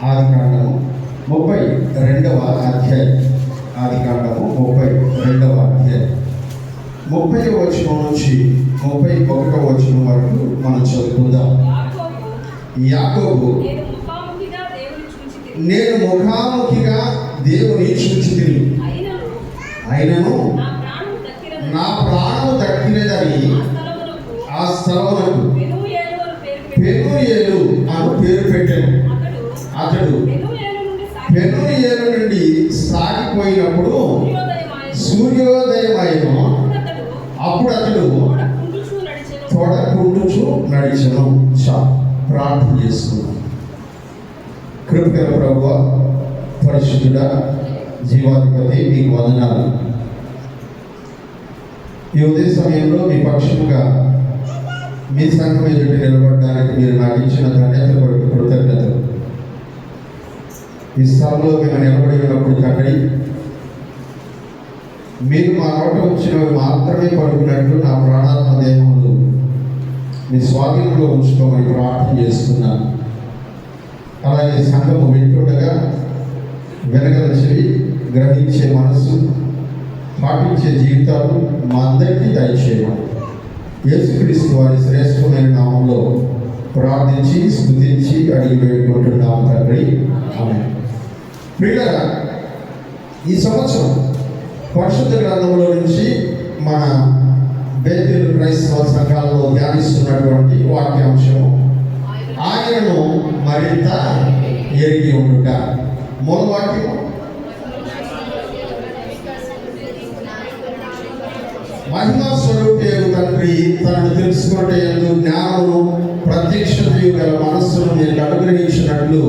ఆదికాండము 32వ అధ్యాయం. ఆదికాండము 32వ అధ్యాయం 30వ వచనం నుంచి 31వ వచనం వరకు మనం చదువుకుందాం. యాకోబు, నేను ముఖాముఖిగా దేవుని చూచితిని, అయినను నా ప్రాణము దక్కినదని ఆ స్థలమునకు పెనూయేలు అని పేరు పెట్టాను. అతడు పెనూయేలు నుండి సాగిపోయినప్పుడు సూర్యోదయమైను. అప్పుడు అతడు తొడకుండుచు నడిచెను. ప్రార్థన చేసుకున్నాను. కృపగల ప్రభువా, పరిశుద్ధుడా, జీవాధిపతి, మీకు వందనాలు. ఈ ఉదయ సమయంలో మీ పక్షముగా మీ సంఘం ఎదుటి నిలబడడానికి మీరు నాకు ఇచ్చిన ధన్యత కొరకు కృతజ్ఞతలు. ఈ స్థలంలో మేము నిలబడి ఉన్నప్పుడు తండ్రి, మీరు మా నోట వచ్చినవి మాత్రమే పలుకున్నట్టు నా ప్రాణాత్మ దేహములు మీ స్వాధీనంలో ఉంచుకోమని ప్రార్థన చేస్తున్నాను. అలాగే సంఘము వింటుండగా వెనగల చెవి, గ్రహించే మనస్సు, పాటించే జీవితాలు మా అందరికీ దయచేయమని యేసుక్రీస్తు వారి శ్రేష్టమైన నామంలో ప్రార్థించి స్తుతించి అడిగి వేడుకుంటున్నాము తండ్రి, ఆమేన్. ప్రియులారా, ఈ సంవత్సరం పరిశుద్ధ గ్రంథంలో నుంచి మన బేతేలు క్రైస్తవ సంఘాలలో ధ్యానిస్తున్నటువంటి వాక్యాంశము ఆయనను మరింత ఎరిగి ఉండుట. మూల వాక్యం మహిమా స్వరూపేరు తండ్రి తనను తెలుసుకుంటే ఎందుకు జ్ఞానము ప్రత్యక్షతయు గల మనస్సును మీరు అనుగ్రహించినట్లు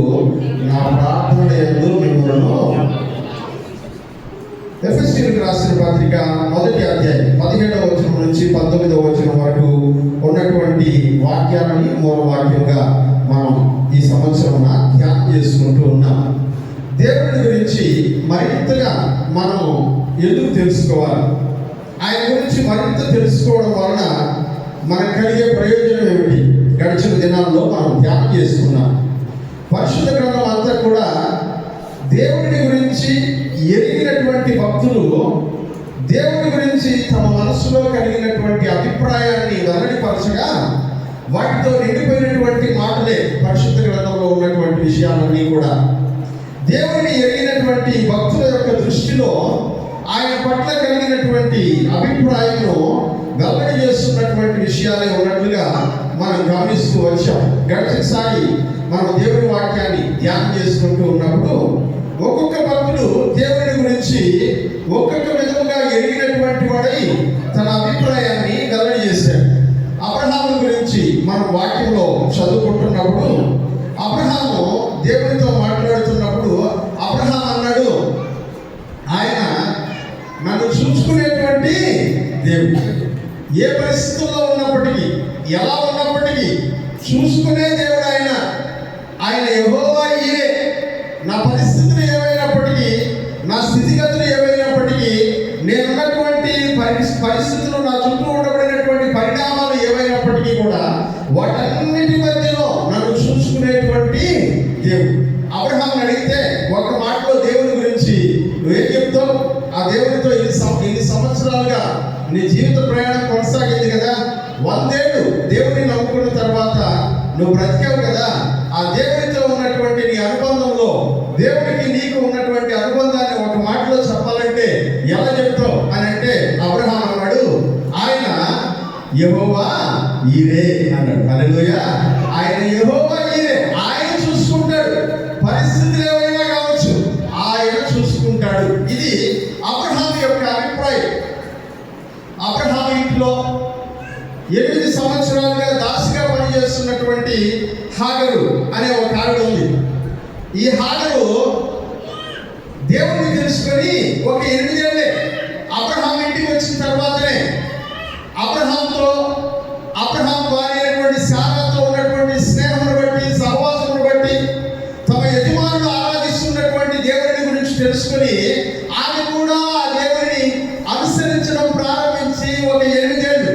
నా ప్రార్థన యందు మిమ్మల్ని. ఎఫెసీయులకు రాసిన పత్రిక 1వ అధ్యాయం 17వ వచనం నుంచి 19వ వచనం వరకు ఉన్నటువంటి వాక్యాలని మూల వాక్యంగా మనం ఈ సంవత్సరం ధ్యానం చేసుకుంటూ ఉన్నాం. దేవుని గురించి మరింతగా మనం ఎందుకు తెలుసుకోవాలి, ఆయన గురించి మరింత తెలుసుకోవడం వలన మనకు కలిగే ప్రయోజనం ఏమిటి, గడిచిన దినాల్లో మనం ధ్యానం చేసుకున్నాం. పరిశుద్ధ గ్రంథం అంతా కూడా దేవుని గురించి ఎరిగినటువంటి భక్తులు దేవుని గురించి తమ మనసులో కలిగినటువంటి అభిప్రాయాన్ని వెల్లడిపరచగా వాటితో నిండిపోయినటువంటి మాటలే పరిశుద్ధ గ్రంథంలో ఉన్నటువంటి విషయాలన్నీ కూడా. దేవుని ఎరిగినటువంటి భక్తుల యొక్క దృష్టిలో ఆయన పట్ల కలిగినటువంటి అభిప్రాయంలో వెల్లడి చేస్తున్నటువంటి విషయాలే ఉన్నట్లుగా మనం గమనిస్తూ వచ్చాం. గడిచిసారి మనం దేవుని వాక్యాన్ని ధ్యానం చేసుకుంటూ ఉన్నప్పుడు ఒక్కొక్క భక్తుడు దేవుని గురించి ఒక్కొక్క విధముగా ఎరిగినటువంటి వాడై తన అభిప్రాయాన్ని వెల్లడి చేశాడు. అబ్రహాము గురించి మనం వాక్యంలో చదువుకుంటున్నప్పుడు అబ్రహాము దేవునితో మాట్లాడుతున్నప్పుడు అబ్రహాం అన్నాడు, ఆయన నన్ను చూసుకునేటువంటి దేవుడు. ఏ పరిస్థితుల్లో ఉన్నప్పటికీ, ఎలా ఉన్నప్పటికీ చూసుకునే దేవుడు ఆయన. ఆయన యెహోవా ఈరే. నా పరిస్థితులు ఏమైనప్పటికీ, నా స్థితిగతులు ఏమైనప్పటికీ, నేనున్నటువంటి పరిస్థితులు, నా చుట్టూ ఉండబడినటువంటి పరిణామాలు ఏమైనప్పటికీ కూడా వాటన్నిటి మధ్యలో నన్ను చూసుకునేటువంటి దేవుడు. అబ్రహాం అడిగితే ఒక మాటలో దేవుని గురించి నువ్వేం చెప్తావు? ఆ దేవునితో ఇన్ని సంవత్సరాలుగా నీ జీవిత ప్రయాణం కొనసాగింది కదా, 100 ఏళ్ళు దేవుని నమ్ముకున్న తర్వాత నువ్వు బ్రతికావు కదా, ఆ దేవునితో ఉన్నటువంటి నీ అనుబంధంలో దేవునికి నీకు ఉన్నటువంటి అనుబంధాన్ని ఒక మాటలో చెప్పాలంటే ఎలా చెప్తావు అని అంటే అబ్రహాం అన్నాడు, ఆయన యెహోవా ఈరే అన్నాడు. హల్లెలూయా. ఆయన యెహోవా ఈరే. ఆయన చూసుకుంటాడు. పరిస్థితులు ఏమైనా కావచ్చు, ఆయన చూసుకుంటాడు. ఇది అబ్రహాం యొక్క అభిప్రాయం. అబ్రహాం ఇంట్లో 8 సంవత్సరాలుగా దాసిగా పనిచేస్తున్నటువంటి హాగరు అనే ఒక ఆవిడ ఉంది. ఈ హాగరు దేవుణ్ణి తెలుసుకొని ఒక 8 ఏళ్ళే అబ్రహాం ఇంటికి వచ్చిన తర్వాతనే అబ్రహాం భార్య అయినటువంటి శారాతో ఉన్నటువంటి స్నేహమును బట్టి, సహవాసమును బట్టి, తమ యజమానులు ఆరాధిస్తున్నటువంటి దేవుని గురించి తెలుసుకొని ఆమె కూడా ఆ దేవుని అనుసరించడం ప్రారంభించి ఒక 8 ఏళ్ళు.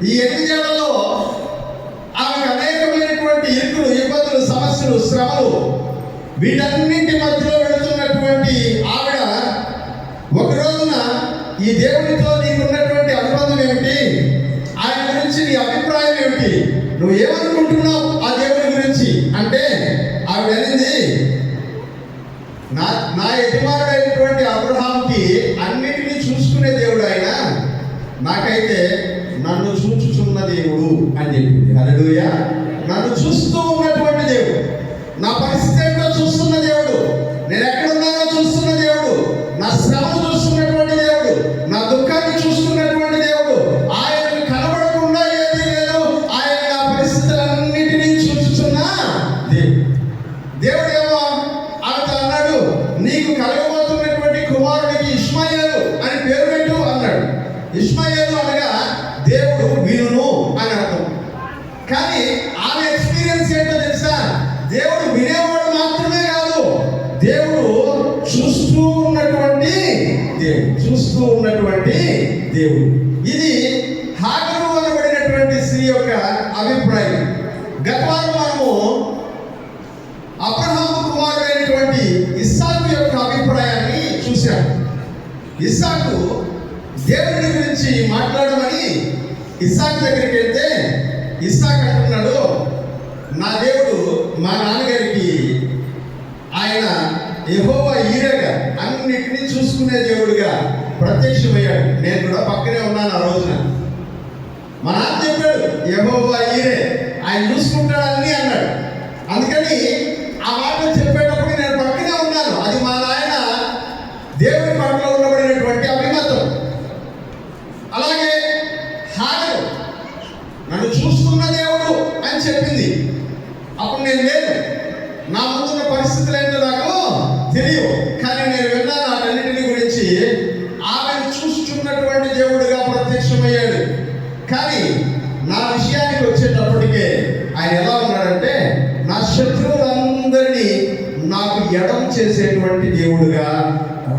ఈ 8 ఏళ్లలో ఆమెకు అనేకమైనటువంటి అనేకమైనటువంటి ఇరుకులు, ఇబ్బందులు, సమస్యలు, శ్రమలు, వీటన్నింటి మధ్యలో వెళుతున్నటువంటి ఆవిడ ఒక రోజున ఈ దేవునితో నీకున్నటువంటి అనుబంధం ఏమిటి, ఆయన గురించి నీ అభిప్రాయం ఏమిటి, నువ్వు ఏమనుకుంటున్నావు ఆ దేవుని గురించి అంటే ఆవిడ అనేది, నా యజమానుడైనటువంటి అబ్రహాంకి అన్నిటినీ చూసుకునే దేవుడు ఆయన, నాకైతే నన్ను చూచుచున్న దేవుడు అని చెప్పింది. హల్లెలూయా. నన్ను చూస్తూ ఉన్నటువంటి దేవుడు, నా పరిస్థితి ఏంటో చూస్తున్న దేవుడు, నేను ఎక్కడున్నానో చూస్తున్న దేవుడు, నా శ్రమను చూస్తున్నటువంటి దేవుడు, నా దుఃఖాన్ని చూస్తున్నటువంటి దేవుడు, ఆయనకు కనబడకుండా ఏది లేదు, ఆయన నా పరిస్థితులన్నిటినీ చూస్తున్న దేవుడు. దేవుడేమో ఆమెతో అన్నాడు, నీకు కలగబోతున్నటువంటి కుమారుడికి ఇష్మాయేలు అని పేరు పెట్టు అన్నాడు. ఇష్మాయేలు అనగా దేవుడు వినును అని అర్థం. కానీ ఆమె ఎక్స్పీరియన్స్ ఏంటో తెలుసా, దేవుడు వినేవాడు మాత్రమే కాదు, దేవుడు చూస్తూ ఉన్నటువంటి దేవుడు. ఇది హాగరు అనబడినటువంటి స్త్రీ యొక్క అభిప్రాయం. గత వారం మనము అబ్రహాము కుమారుడైనటువంటి ఇస్సాకు యొక్క అభిప్రాయాన్ని చూశాము. ఇస్సాకు దేవుని గురించి మాట్లాడమని ఇస్సాకు దగ్గరికి వెళ్తే ఇస్సాకు అంటున్నాడు, నా దేవుడు మా నాన్నగారికి ఆయన యెహోవా ఈరేగా అన్నిటినీ చూసుకునే దేవుడిగా ప్రత్యక్షమయ్యాడు. నేను కూడా పక్కనే ఉన్నాను ఆ రోజున. మా నాన్న చెప్పాడు, యెహోవా ఈరే, ఆయన చూసుకుంటాడు అన్నీ అన్నాడు. అందుకని ఆ మాట చెప్పేటప్పుడు నేను పక్కనే ఉన్నాను. అది మా నాయన దేవుడి పట్ల ఉండబడినటువంటి అభిమతం. అలాగే హాగరు నన్ను చూస్తున్న దేవుడు అని చెప్పింది. అప్పుడు నేను లేదు, నా ముందున్న పరిస్థితులు ఏంటో నాకు తెలియవు, కానీ నేను విన్నాను వాటన్నిటిని గురించి. ఆమెను చూస్తున్నటువంటి దేవుడుగా ప్రత్యక్షమయ్యాడు. కానీ నా విషయానికి వచ్చేటప్పటికే ఆయన ఎలా ఉన్నాడంటే, నా శత్రువులందరినీ నాకు ఎడం చేసేటువంటి దేవుడుగా,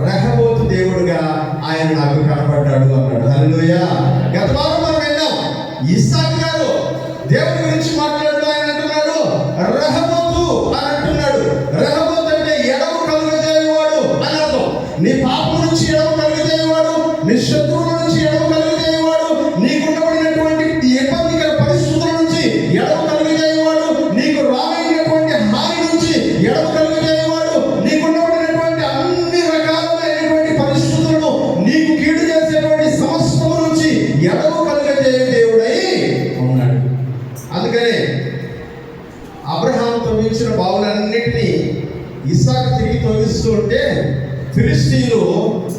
రెహబోతు దేవుడుగా ఆయన నాకు కనబడ్డాడు అన్నాడు. హల్లెలూయా. గత వారం మనం విన్నాం, ఇస్సాకు గారు దేవుడి గురించి మాట్లాడుతూ ఆయన అంటున్నాడు, రెహబోతు అని అంటున్నాడు. రెహబోతు అంటే ఎడము కలుగజేయవాడు అని అర్థం. నీ పాపం నుంచి ఎడము కలుగజేయవాడు, నీ శత్రువుల నుంచి ఎడము కలుగజేయవాడు, నీకుండబడినటువంటి ఇబ్బందికర పరిస్థితుల నుంచి ఎడము కలుగజేయవాడు, నీకు రాబోయేటువంటి హాని నుంచి ఎడము కలుగజేయవాడు, నీకుండబడినటువంటి అన్ని రకాలైనటువంటి పరిస్థితులను నీకు కీడు చేసేటువంటి సమస్యల నుంచి ఎడము కలుగజేయ దేవుడై ఉన్నాడు. అందుకనే అబ్రహాము తవ్వించిన బావులన్నిటినీ ఇస్సాకు తిరిగి తవ్విస్తూ ఉంటే ఫిలిష్తీయులు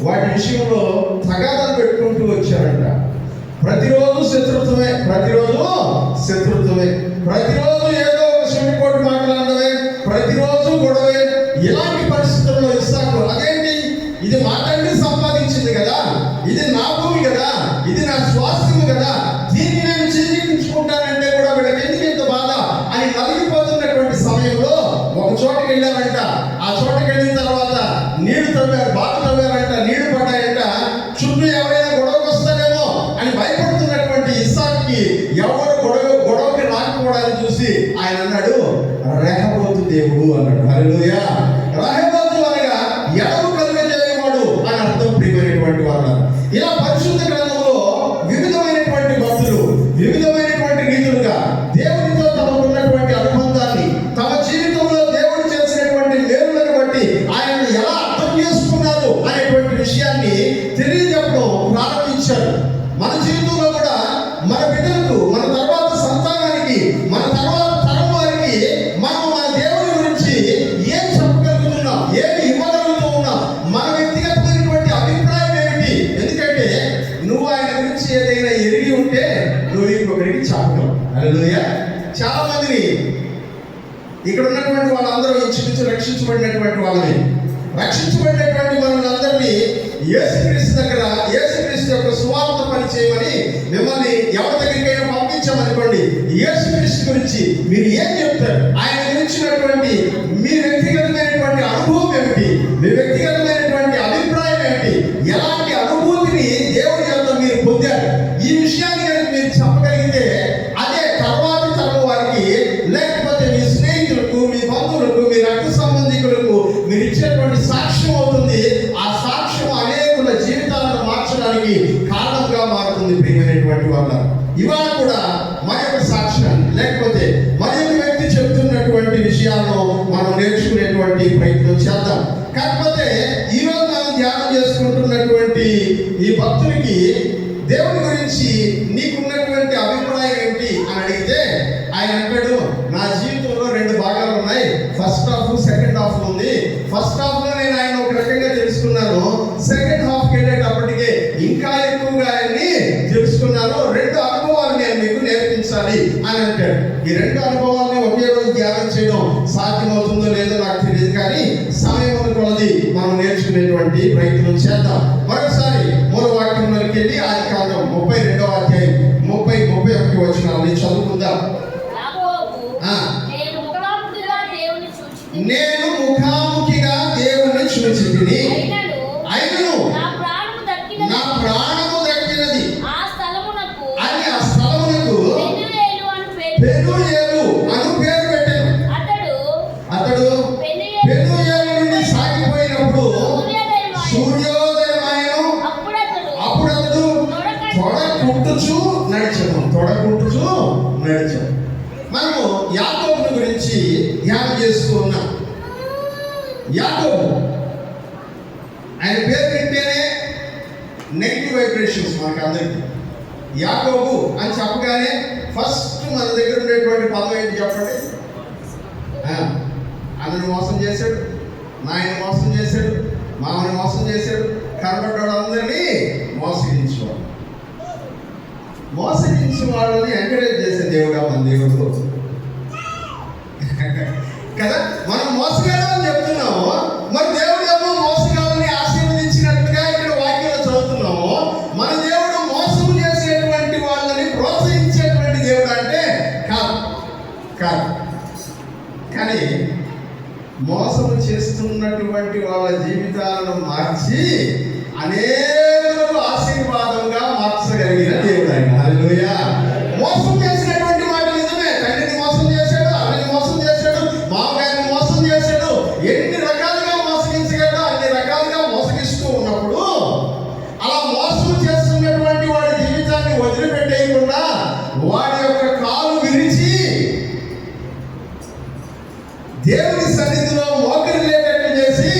వాటి విషయంలో తగాదాలు పెట్టుకుంటూ వచ్చారంట. ప్రతిరోజు శత్రుత్వమే, ప్రతిరోజు ఏదో ఒక సున్నిపోటు మాట్లాడమే, ప్రతిరోజు గొడవే. ఇలాంటి పరిస్థితుల్లో ఇస్సాకు, అదేంటి, ఇది మా తండ్రి సంపాదించింది కదా, ఇది నా భూమి కదా, ఇది నా స్వాస్థ్యం కదా, దీన్ని నేను చేజించుకుంటానంటే కూడా వీళ్ళకి ఎందుకు ఇంత బాధ అని నలిగిపోతున్నటువంటి సమయంలో ఒక చోటకి వెళ్ళారంట. ఆ చోటకి వెళ్ళిన తర్వాత నీళ్లు తవ్వారు, బాగా తవ్వారంట, నీళ్లు పడ్డాయంట. చుట్టూ ఎవరైనా గొడవకు వస్తారేమో అని భయపడుతున్నటువంటి ఇస్సాకుకి ఎవరు గొడవకి రాకపోవడాన్ని చూసి ఆయన అన్నాడు, రెహబోతు దేవుడు అన్నాడు. హల్లెలూయా. రెహబోతు అనగా ఎడము కలుగజేయవాడు అని అర్థం. ప్రియమైనటువంటి వాళ్ళ, ఇలా పరిశుద్ధ గ్రంథంలో వివిధమైనటువంటి భక్తులు వివిధమైనటువంటి రీతులుగా దేవునితో తమకున్నటువంటి అనుబంధాన్ని, తమ జీవితంలో దేవుడు చేసినటువంటి మేలులను బట్టి ఆయన ఎలా అర్థం చేసుకున్నారు అనేటువంటి విషయాన్ని తెలియజెప్పడం ప్రారంభించారు. మన జీవితంలో కూడా మన బిడ్డలకు, మన తర్వాత సంతానానికి, మన తర్వాత తరం వారికి మనం మన దేవుని గురించి ఏం చెప్పగలుగుతున్నాం, ఏమి ఇవ్వగలుగుతూ ఉన్నాం, మన వ్యక్తిగతమైనటువంటి అభిప్రాయం ఏమిటి. ఎందుకంటే నువ్వు ఆయన గురించి ఏదైనా ఎరిగి ఉంటే నువ్వు ఇంకొకరికి చెప్పగలవు. హల్లెలూయా. చాలా మందిని ఇక్కడ ఉన్నటువంటి వాళ్ళందరూ ఇంచుమించు రక్షించబడినటువంటి వాళ్ళని, రక్షించబడినటువంటి మనల్ని యేసుక్రీస్తు దగ్గర, యేసుక్రీస్తు యొక్క సువార్త పని చేయమని మిమ్మల్ని ఎవరి దగ్గరికైనా పంపించామనుకోండి, యేసుక్రీస్తు గురించి మీరు ఏం చెప్తారు, ఆయన గురించినటువంటి మీ వ్యక్తిగతమైనటువంటి అనుభవం ఏమిటి, మీ వ్యక్తిగతమైనటువంటి అభిప్రాయం ఏమిటి, ఎలాంటి అనుభూతిని దేవుడి యొక్క మీరు పొందారు, ఈ విషయాన్ని కనుక మీరు చెప్పగలిగితే అదే తర్వాతి తరం వారికి, లేకపోతే సరే, ఈరోజు మనం ధ్యానం చేసుకుంటున్నటువంటి ఈ భక్తునికి దేవుని గురించి నీకున్నటువంటి అభిప్రాయం ఏంటి అని అడిగితే ఆయన అంటాడు, నా జీవితంలో 2 భాగాలు ఉన్నాయి. ఫస్ట్ హాఫ్, సెకండ్ హాఫ్ ఉంది. ఫస్ట్ హాఫ్ లో నేను ఆయన ఒక రకంగా తెలుసుకున్నాను, సెకండ్ హాఫ్ వెళ్ళేటప్పటికే ఇంకా ఎక్కువగా ఆయన్ని తెలుసుకున్నాను. 2 అనుభవాలు నేను మీకు నేర్పించాలి అని అంటాడు. ఈ 2 అనుభవాలని ఒకే రోజు ధ్యానం చేయడం సాధ్యమవుతుందో లేదో నాకు తెలియదు, కానీ సమయం కొలది మనం నేర్చుకునేటువంటి ప్రయత్నం చేద్దాం. మరోసారి మూల వాక్యంలోకి వెళ్ళి ఆదికాండం 32వ అధ్యాయం 30-31 వచనాలని చదువుకుందాం. నేను ముఖాముఖిగా దేవుని చూచితిని, అయినను నా ప్రాణము దక్కినది అని ఆ స్థలమునకు పెనూయేలు అను పేరు పెట్టాను. అతడు పెనూయేలు నుండి సాగిపోయినప్పుడు సూర్యోదయమాయను. అప్పుడు అతడు తొడగుట్టుచు నడిచాను. మనము యాకోబుని గురించి ధ్యానం చేస్తూ ఉన్నాం. యాకోబు, ఆయన పేరు వింటేనే నెగిటివ్ వైబ్రేషన్స్ మనకు అందరికీ. యాకోబు అని చెప్పగానే ఫస్ట్ మన దగ్గర ఉండేటువంటి పదం ఏంటి చెప్పండి? అన్నను మోసం చేశాడు, నాయన మోసం చేశాడు, మామని మోసం చేశాడు, కనబడ్డాడు, అందరినీ మోసగించేవాడు. మోసగించే వాళ్ళని ఎంకరేజ్ చేసే దేవుడా మన దేవుడు కదా. మనం మోసగాడని చెప్తున్నాము, మరి దేవుడు ఏమో మోసగాలని ఆశీర్వదించినట్టుగా ఇక్కడ వాక్యంలో చదువుతున్నాము. మన దేవుడు మోసం చేసేటువంటి వాళ్ళని ప్రోత్సహించేటువంటి దేవుడు అంటే కాదు. కానీ మోసం చేస్తున్నటువంటి వాళ్ళ జీవితాలను మార్చి అనేకులకు ఆశీర్వాదంగా మార్చగలిగిన దేవుడు ఆయన. హల్లెలూయా. మోసం చేసినటువంటి మాట నిజమే. తండ్రిని మోసం చేశాడు, అన్నని మోసం చేశాడు, మామగారిని మోసం చేశాడు. ఎన్ని రకాలుగా మోసగించగలడో అన్ని రకాలుగా మోసగిస్తూ ఉన్నప్పుడు అలా మోసం చేస్తున్నటువంటి వాడి జీవితాన్ని వదిలిపెట్టేయకుండా వాడి యొక్క కాలు విరిచి దేవుని సన్నిధిలో మోకరిల్లేటట్టు చేసి,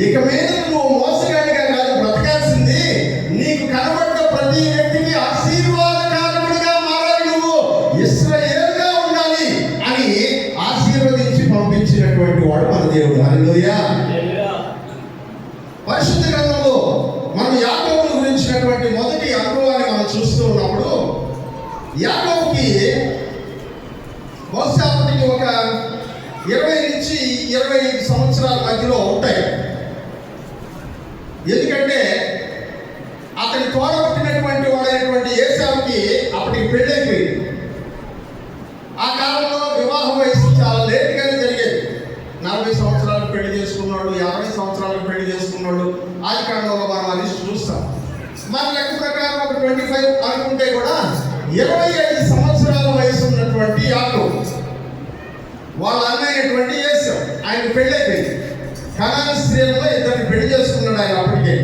ఇక మీద నువ్వు మోసగాడిగా కాదు బ్రతకాల్సింది, నీకు కనబడ్డ ప్రతి వ్యక్తికి ఆశీర్వాదకారకుడిగా మారాలి, నువ్వు ఇశ్రాయేలుగా ఉండాలి అని ఆశీర్వదించి పంపించినటువంటి వాడు మన దేవుడు. హల్లెలూయా. పరిశుద్ధ గ్రంథంలో మనం యాకోబును గురించినటువంటి మొదటి అనుభవాన్ని మనం చూస్తూ ఉన్నప్పుడు, యాకోబుకి బహుశా అప్పటికి ఒక 20 నుంచి 25 సంవత్సరాల మధ్యలో ఉంటాయి. ఎందుకంటే అతని తోడబుట్టినటువంటి వాడైనటువంటి ఏశావుకి అప్పటికి పెళ్ళైపోయింది. ఆ కాలంలో వివాహ వయసు చాలా లేట్గానే జరిగేది. 40 సంవత్సరాలకు పెళ్లి చేసుకున్నాడు, 50 సంవత్సరాలకు పెళ్లి చేసుకున్నాడు. ఆది కాలంలో మనం అది చూస్తాం. మన లెక్క ప్రకారం ఒక 25 అనుకుంటే కూడా 25 సంవత్సరాల వయసు ఉన్నటువంటి యాకోబు వాళ్ళ అన్నైనటువంటి ఏశావు, ఆయన పెళ్ళైపోయింది. కనాను స్త్రీలలో 2 పెళ్లి చేసుకున్నాడు ఆయన అప్పటికే.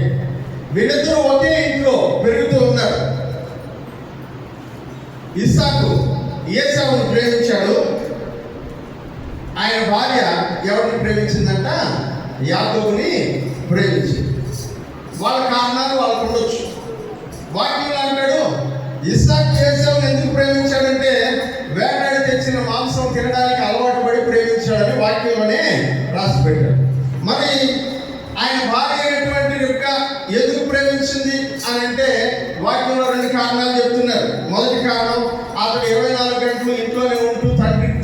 వీళ్ళిద్దరూ ఒకే ఇంట్లో పెరుగుతూ ఉన్నారు. ఇస్సాకు ఏశావుని ప్రేమించాడు. ఆయన భార్య ఎవరిని ప్రేమించిందంట? యాకోబుని ప్రేమించింది. వాళ్ళ కారణాలు వాళ్ళకు ఉండొచ్చు. వాక్యంలో అంటాడు, ఇస్సాకు ఏశావుని ఎందుకు ప్రేమించాడంటే వేటాడి తెచ్చిన మాంసం తినడానికి అలవాటు పడి ప్రేమించాడని వాక్యంలోనే రాసి పెట్టాడు. మరి ఆయన భార్య అయినటువంటి రిబ్కా ఎందుకు ప్రేమించింది అని అంటే వాక్యంలో 2 కారణాలు చెప్తున్నారు. మొదటి కారణం, అతడు 24 గంటలు ఇంట్లోనే ఉంటూ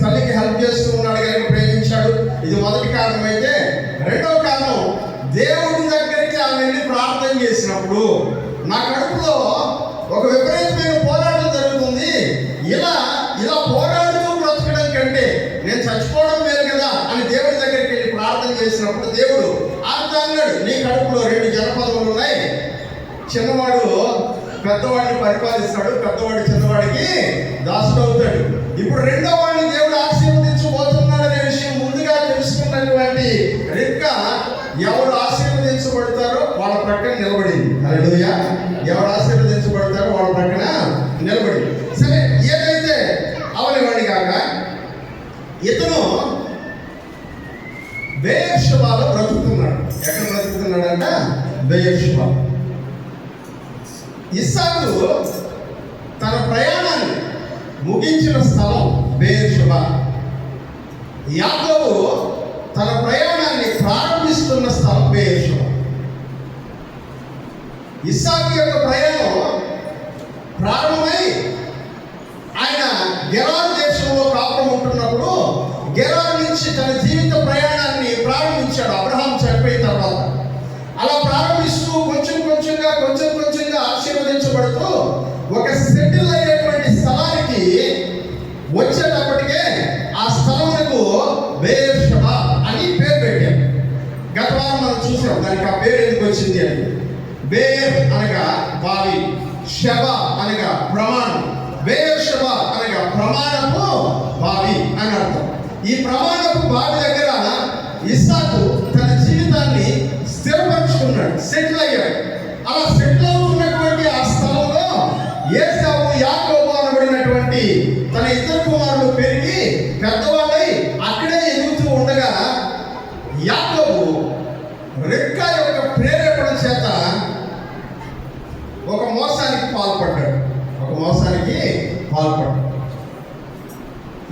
తల్లికి హెల్ప్ చేస్తూ ఉన్నాడు కనుక ప్రేమించాడు. ఇది మొదటి కారణం అయితే, రెండవ కారణం, దేవుడి దగ్గరికి ఆమె వెళ్ళి ప్రార్థన చేసినప్పుడు నా కడుపులో ఒక విపరీతమైన పోరాటం జరుగుతుంది, ఇలా పోరాడుతూ బ్రతకడం కంటే నేను చచ్చిపోవడం మేలు కదా అని దేవుడి దగ్గరికి వెళ్ళి ప్రార్థన చేసినప్పుడు దేవుడు అన్నాడు, నీ కడుపులో 2 జనపదములు ఉన్నాయి, చిన్నవాడు పెద్దవాడిని పరిపాలిస్తాడు, పెద్దవాడు చిన్నవాడికి దాసుడు అవుతాడు. ఇప్పుడు రెండో వాడిని దేవుడు ఆశీర్వదించబోతున్నాడు అనే విషయం ముందుగా తెలుసుకున్నటువంటి రిబ్కా ఎవరు ఆశీర్వదించబడతారో వాళ్ళ ప్రక్కన నిలబడింది. హల్లెలూయా. ఎవరు ఆశీర్వదించబడతారో వాళ్ళ ప్రక్కన నిలబడింది. సరే, ఏదైతే అవనివాడి కాక ఇతను బేర్షెబాలో బ్రతుకుతున్నాడు. ఎక్కడ బ్రతుకుతున్నాడు? ఎక్కడున్నాడంట? బెయేర్షెబా. ఇస్సాకు తన ప్రయాణాన్ని ముగించిన స్థలం బెయేర్షెబా. యాకోబు తన ప్రయాణాన్ని ప్రారంభిస్తున్న స్థలం బెయేర్షెబా. ఇస్సాకు యొక్క ప్రయాణం ప్రారంభమై ఆయన గెరారు దేశంలో కాపురం ఉంటున్నప్పుడు గెరారు నుంచి తన జీవిత ప్రయాణాన్ని ప్రారంభించాడు అబ్రహాం చనిపోయిన తర్వాత. అలా ప్రారంభిస్తూ కొంచెం కొంచెంగా ఆశీర్వదించబడుతూ ఒక సెటిల్ అయ్యేటువంటి స్థలానికి వచ్చేటప్పటికే ఆ స్థలమునకు బెయేర్షెబా అని పేరు పెట్టారు. గత వారం మనం చూసాం దానికి ఆ పేరు ఎందుకు వచ్చింది అని. బేర్ అనగా బావి, షెబ అనగా ప్రమాణం. బెయేర్షెబా అనగా ప్రమాణపు బావి అని అర్థం. ఈ ప్రమాణపు బావి దగ్గర ఇస్సాకు తన జీవితాన్ని స్థిరపరుచుకున్నాడు, సెటిల్ అయ్యాడు. అలా సెటిల్ అవుతున్నటువంటి ఆ స్థలంలో ఏసావు, యాకోబు అనబడినటువంటి తన ఇద్దరు కుమారులు పెరిగి పెద్దవాళ్ళై అక్కడే ఎదుగుతూ ఉండగా యాకోబు రెక్కా యొక్క ప్రేరేపణ చేత ఒక మోసానికి పాల్పడ్డాడు.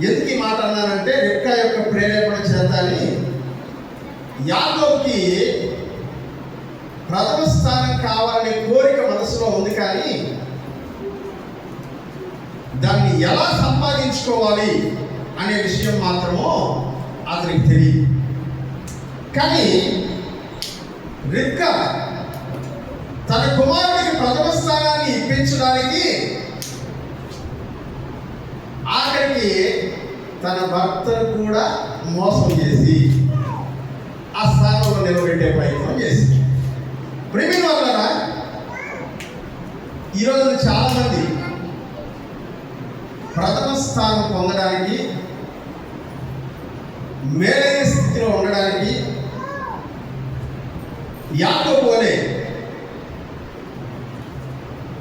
ఎందుకు ఈ మాట అన్నానంటే, రెక్కా యొక్క ప్రేరేపణ చేత అని. యాకోబుకి ప్రథమ స్థానం కావాలనే కోరిక మనసులో ఉంది, కానీ దాన్ని ఎలా సంపాదించుకోవాలి అనే విషయం మాత్రమో అతనికి తెలియదు. కానీ రెక్కా తన కుమారుడికి ప్రథమ స్థానాన్ని ఇప్పించడానికి ఆఖరికి తన భర్తను కూడా మోసం చేసి ఆ స్థానంలో నిలబెట్టే ప్రయత్నం చేసింది. ప్రేమిన వాళ్ళరా, ఈరోజు చాలా మంది ప్రథమ స్థానం పొందడానికి, మేలైన స్థితిలో ఉండడానికి యాకోబు వలె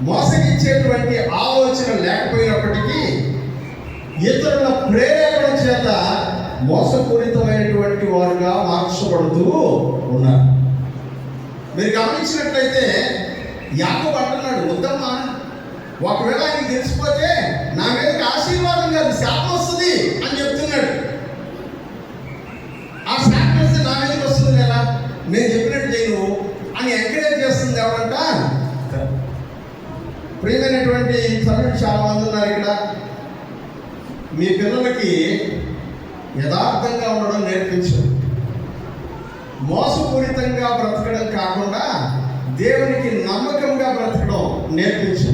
మోసగించేటువంటి ఆలోచన లేకపోయినప్పటికీ ఇతరుల ప్రేరేపణ చేత మోసపూరితమైనటువంటి వారుగా మార్చబడుతూ ఉన్నారు. మీరు గమనించినట్లయితే యాకోబు అంటున్నాడు, వద్దమ్మా, ఒకవేళ ఆయనకి తెలిసిపోతే నా మీదకి ఆశీర్వాదం కాదు శాపం వస్తుంది అని చెప్తున్నాడు. ఆ శాపం వస్తే నా మీదకి వస్తుంది కదా, నేను చెప్పినట్టు చేయను అని ఎంకరేజ్ చేస్తుంది ఎవరంట? ప్రియమైనటువంటి తల్లులు చాలా మంది ఉన్నారు ఇక్కడ. మీ పిల్లలకి యథార్థంగా ఉండడం నేర్పించు. మోసపూరితంగా బ్రతకడం కాకుండా దేవునికి నమ్మకంగా బ్రతకడం నేర్పించు.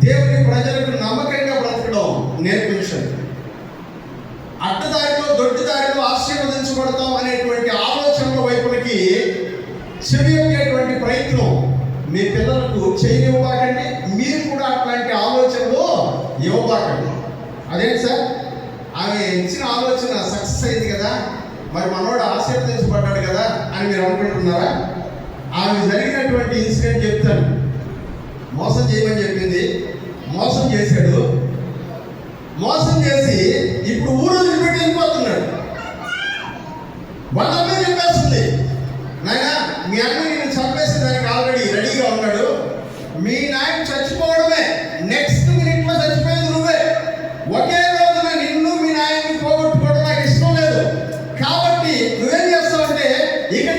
దేవుని ప్రజలకు నమ్మకంగా బ్రతకడం నేర్పించండి. అడ్డదారిలో దొడ్డిదారిలో ఆశీర్వదించబడతాం అనేటువంటి ఆలోచనల వైపులకి చెవియొక్కేటువంటి ప్రయత్నం మీ పిల్లలకు చేయనివ్వబాకండి. మీరు కూడా అట్లాంటి ఆలోచనలు ఇవ్వబాకండి. అదేంటి సార్, ఆమె ఇచ్చిన ఆలోచన సక్సెస్ అయింది కదా, మరి మనోడు ఆశీర్వదించబడ్డాడు కదా అని మీరు అనుకుంటున్నారా? ఆమె జరిగినటువంటి ఇన్సిడెంట్ చెప్తాను. మోసం చేయమని చెప్పింది, మోసం చేశాడు. మోసం చేసి ఇప్పుడు ఊరు వదిలిపెట్టి వెళ్ళిపోతున్నాడు. వాళ్ళ అమ్మాయి చెప్పేస్తుంది, నాయన మీ అమ్మాయి నేను చంపేసి దానికి ఆల్రెడీ రెడీగా ఉన్నాడు. మీ నాయన చచ్చిపోవడమే, నెక్స్ట్ మినిట్లో చచ్చిపోయేది నువ్వే. ఒకే రోజున నిన్ను మీ నాయన్ని పోగొట్టుకోవడం నాకు ఇష్టం లేదు. కాబట్టి నువ్వేం చేస్తావంటే ఇక్కడి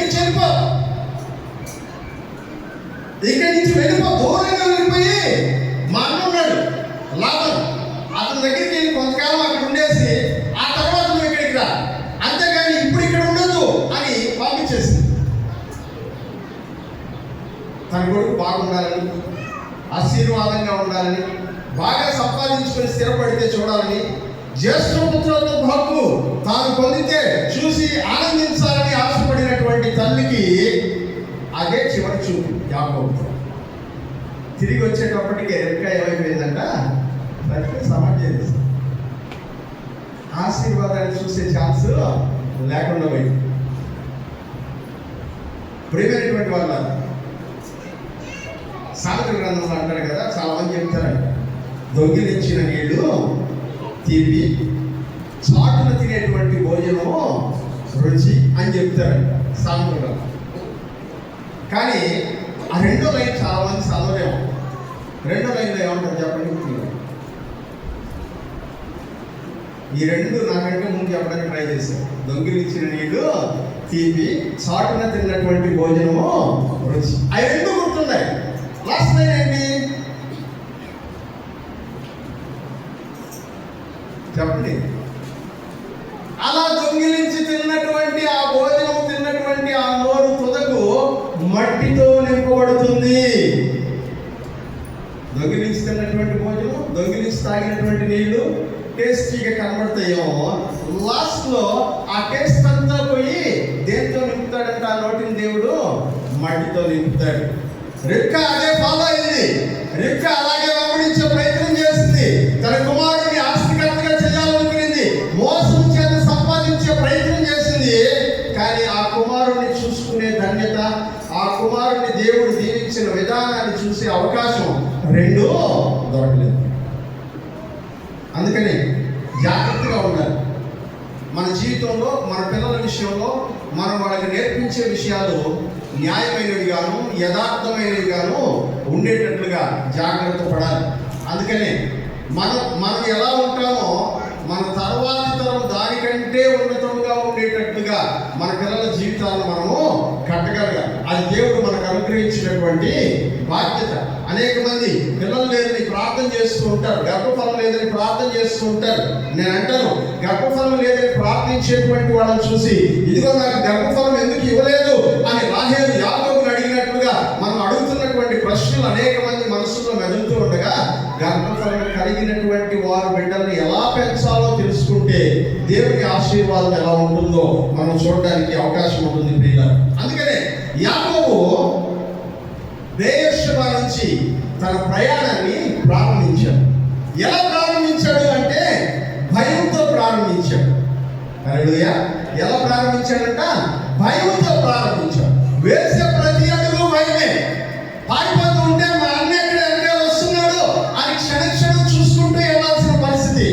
నుంచి వెళ్ళిపో, దూరంగా వెళ్ళిపోయి మా అన్న ఉన్నాడు లాభం, అతని దగ్గరికి వెళ్ళి కొంతకాలం అక్కడ ఉండేసి ఆ తర్వాత నువ్వు ఇక్కడికి రా, అంతేగాని ఇప్పుడు ఇక్కడ ఉండదు అని పంపించేసింది. తన కొడుకు బాగుండాలని, ఆశీర్వాదంగా ఉండాలని, బాగా సంపాదించుకొని స్థిరపడితే చూడాలని, జ్యేష్ఠపుత్రులతో హక్కు తాను పొందితే చూసి ఆనందించాలని ఆశపడినటువంటి తల్లికి అదే చివరి చూపు యాకోబు. తిరిగి వచ్చేటప్పటికి రెక్కా ఏమైపోయిందంట, ప్రతిగా సమాధి చేసేసి ఆశీర్వాదాన్ని చూసే ఛాన్స్ లేకుండా పోయింది. ప్రియమైనటువంటి వాళ్ళ సామెతల గ్రంథంలో అంటారు కదా, చాలా మంది చెప్తారంట, దొంగిలించిన నీళ్లు తీపి, చాటున తినేటువంటి భోజనము రుచి అని చెప్తారంట సామెతల గ్రంథం. కానీ ఆ రెండో లైన్ చాలా మంది చదవలేము. రెండో లైన్లో ఏమంటారు చెప్పండి? ఈ రెండు నాకంటే ముందు చెప్పడానికి ట్రై చేశారు. దొంగిలించిన నీళ్ళు తీపి, చాటున తిన్నటువంటి భోజనము రుచి. అవి రెండు గుర్తున్నాయి. లాస్ట్ లైన్ ఏంటి చెప్పండి? అలా దొంగిలించి తిన్నటువంటి ఆ భోజనం తిన్నటువంటి ఆ నోరు తుదకు మట్టితో నింపబడుతుంది. దొంగిలించి తిన్నటువంటి భోజనం, దొంగిలించి తాగినటువంటి నీళ్లు టేస్టీగా కనబడతాయేమో, లాస్ట్లో ఆ టేస్ట్ అంతా పోయి దేంతో నింపుతాడంటే ఆ నోటిని దేవుడు మట్టితో నింపుతాడు. రెక్క అదే ఫాలో అయింది. రెక్క అలాగే వెంబడించే ప్రయత్నం చేసింది. తన కుమారుడిని ఆస్తికర్తగా చేయాలనుకునింది. మోసం చేత సంపాదించే ప్రయత్నం చేసింది. కానీ ఆ కుమారుడిని చూసుకునే ధన్యత, ఆ కుమారుడిని దేవుడు దీవించిన విధానాన్ని చూసే అవకాశం రెండూ దొరకలేదు. అందుకని జాగ్రత్తగా ఉండాలి. మన జీవితంలో మన పిల్లల విషయంలో మనం వాళ్ళకి నేర్పించే విషయాలు న్యాయమైనవి గాను యథార్థమైనవి గాను ఉండేటట్లుగా జాగ్రత్త పడాలి. అందుకని మనం ఎలా ఉంటామో మన తర్వాతి తరం దానికంటే ఉన్నతంగా ఉండేటట్లుగా మన పిల్లల జీవితాలను మనము కట్టగలగాలి. అది దేవుడు మనకు అనుగ్రహించినటువంటి బాధ్యత. అనేక మంది పిల్లలు లేదని ప్రార్థన చేస్తూ ఉంటారు, గర్భఫలం లేదని ప్రార్థన చేస్తూ ఉంటారు. నేను అంటాను, గర్భఫలం లేదని ప్రార్థించేటువంటి వాళ్ళని చూసి ఇదిగో నాకు గర్భఫలం ఎందుకు ఇవ్వలేదు అని రాహేలు యాకోబుని అడిగినట్లుగా మనం అడుగుతున్నటువంటి ప్రశ్నలు అనేక మంది మనసులో మెదులుతూ ఉండగా, గర్భఫలం కలిగినటువంటి వారు బిడ్డల్ని ఎలా పెంచాలో తెలుసుకుంటే దేవుని ఆశీర్వాదం ఎలా ఉంటుందో మనం చూడడానికి అవకాశం ఉంటుంది ప్రియులారా. అందుకనే యాకోబు బెయేర్షెబా నుంచి తన ప్రయాణాన్ని ప్రారంభించాడు. ఎలా ప్రారంభించాడు అంటే భయంతో ప్రారంభించాడు. హల్లెలూయా. ఎలా ప్రారంభించాడంట? భయంతో ప్రారంభించాడు. వేసే ప్రతి అడుగు భయమే. పారిపోతూ ఉంటే మా అన్న ఎక్కడ వస్తున్నాడు అని క్షణక్షణం చూసుకుంటూ వెళ్ళాల్సిన పరిస్థితి.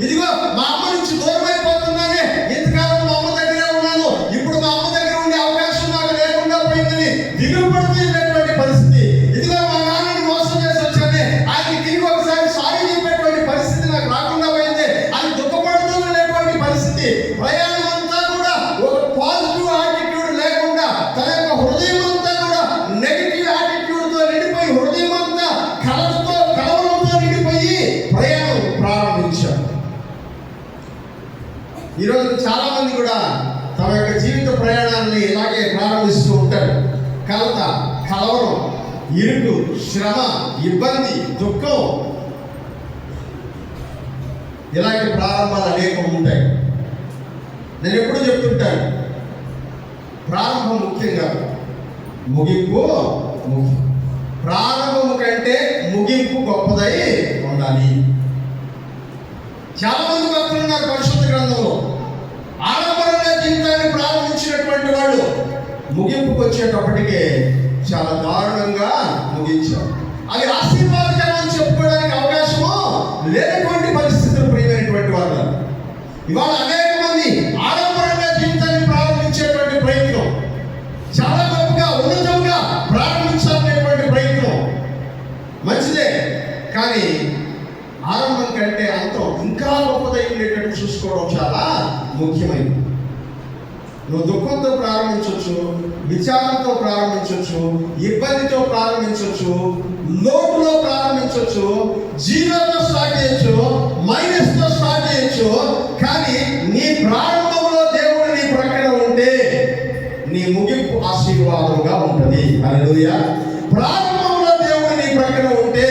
ఇదిగో మా అమ్మ నుంచి దూరం అయిపోతున్నానే, ఎంతకాలం మా అమ్మ దగ్గరే ఉన్నాను, ఇప్పుడు మా అమ్మ దగ్గర ఉండే అవకాశం నాకు లేకుండా పోయిందని దిగులు పడుతూ వెళ్ళేటువంటి పరిస్థితి. ఇదిగో మా నాన్నని మోసం చేసి వచ్చానే, ఆయనకి తిరిగి ఒకసారి సారీ చెప్పేటువంటి పరిస్థితి నాకు రాకుండా పోయింది అని దుఃఖపడుతూ ఉండేటువంటి పరిస్థితి. ప్రయాణం అంతా కూడా ఒక పాజిటివ్ యాటిట్యూడ్ లేకుండా తన యొక్క హృదయం అంతా కూడా నెగిటివ్ యాటిట్యూడ్తో నిండిపోయి, హృదయం అంతా కలవరంతో నిండిపోయి ప్రయాణం ప్రారంభించాడు. ఈరోజు చాలా మంది కూడా తమ యొక్క జీవిత ప్రయాణాన్ని ఇలాగే ప్రారంభిస్తూ ఉంటారు. కలత, కలవరం, ఇరుకు, శ్రమ, ఇబ్బంది, దుఃఖం, ఇలాంటి ప్రారంభాలు అనేకం ఉంటాయి. నేను ఎప్పుడూ చెప్తుంటాను, ప్రారంభం ముఖ్యం కాదు, ముగింపు ముఖ్యం. ప్రారంభము కంటే ముగింపు గొప్పదై ఉండాలి. చాలా మంది భక్తులు ఉన్నారు పరిశుద్ధ గ్రంథంలో. ఆడంబరంగా జీవితాన్ని ప్రారంభించినటువంటి వాళ్ళు ముగింపుకు వచ్చేటప్పటికే చాలా దారుణంగా ముగించారు. అది ఆశీర్వాదకరం చెప్పుకోవడానికి అవకాశము లేనటువంటి పరిస్థితులు ప్రియమైనటువంటి వాళ్ళు. ఇవాళ అనేక మంది ఆడంబరంగా జీవితాన్ని ప్రారంభించేటువంటి ప్రయత్నం, చాలా గొప్పగా ఉన్నతంగా ప్రారంభించాలనేటువంటి ప్రయత్నం మంచిదే. కానీ ఆరంభం కంటే అంతం ఇంకా గొప్పదై ఉండేటట్టు చూసుకోవడం చాలా ముఖ్యమైనది. నువ్వు దుఃఖంతో ప్రారంభించవచ్చు, విచారంతో ప్రారంభించవచ్చు, ఇబ్బందితో ప్రారంభించవచ్చు, లోటులో ప్రారంభించవచ్చు, జీరోతో స్టార్ట్ చేయొచ్చు, మైనస్తో స్టార్ట్ చేయొచ్చు. కానీ నీ ప్రారంభంలో దేవుడు నీ ప్రక్కన ఉంటే నీ ముగింపు ఆశీర్వాదంగా ఉంటుంది. హల్లెలూయా. ప్రారంభంలో దేవుడు నీ ప్రక్కన ఉంటే,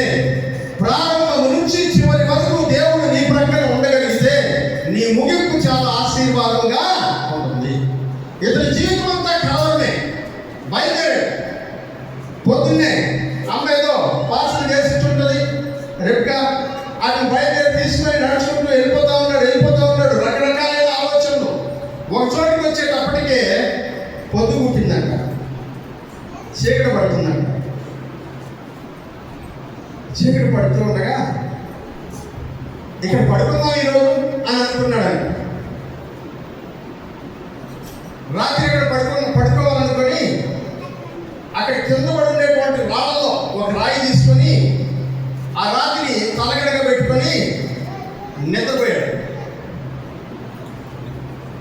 ప్రారంభం నుంచి చివరి వరకు దేవుడు నీ ప్రక్కన ఉండగలిగితే నీ ముగింపు చాలా ఆశీర్వాదంగా ఉంటుంది. ఇతని జీవితం అంతా కలవరమే. బయలుదేరాడు పొద్దున్నే, అమ్మ ఏదో పార్సల్ చేసి ఉంటుంది రెప్కా, అతను బయలుదేరి తీసుకుని నడుచుకుంటూ వెళ్ళిపోతా ఉన్నాడు. రకరకాలైన ఆలోచనలు. ఒక చోటికి వచ్చేటప్పటికే పొద్దు పుట్టిందంట, చీకటి పడుతుందంట. చీకటి పడుతూ ఉండగా ఇక్కడ పడుకుందాం ఈరోజు అని అనుకున్నాడు. రాత్రి ఇక్కడ పడుకోవాలనుకొని అక్కడ కింద పడి ఉండేటువంటి రాళ్ళలో ఒక రాయి తీసుకొని ఆ రాతిని తలగడగా పెట్టుకొని నిద్రపోయాడు.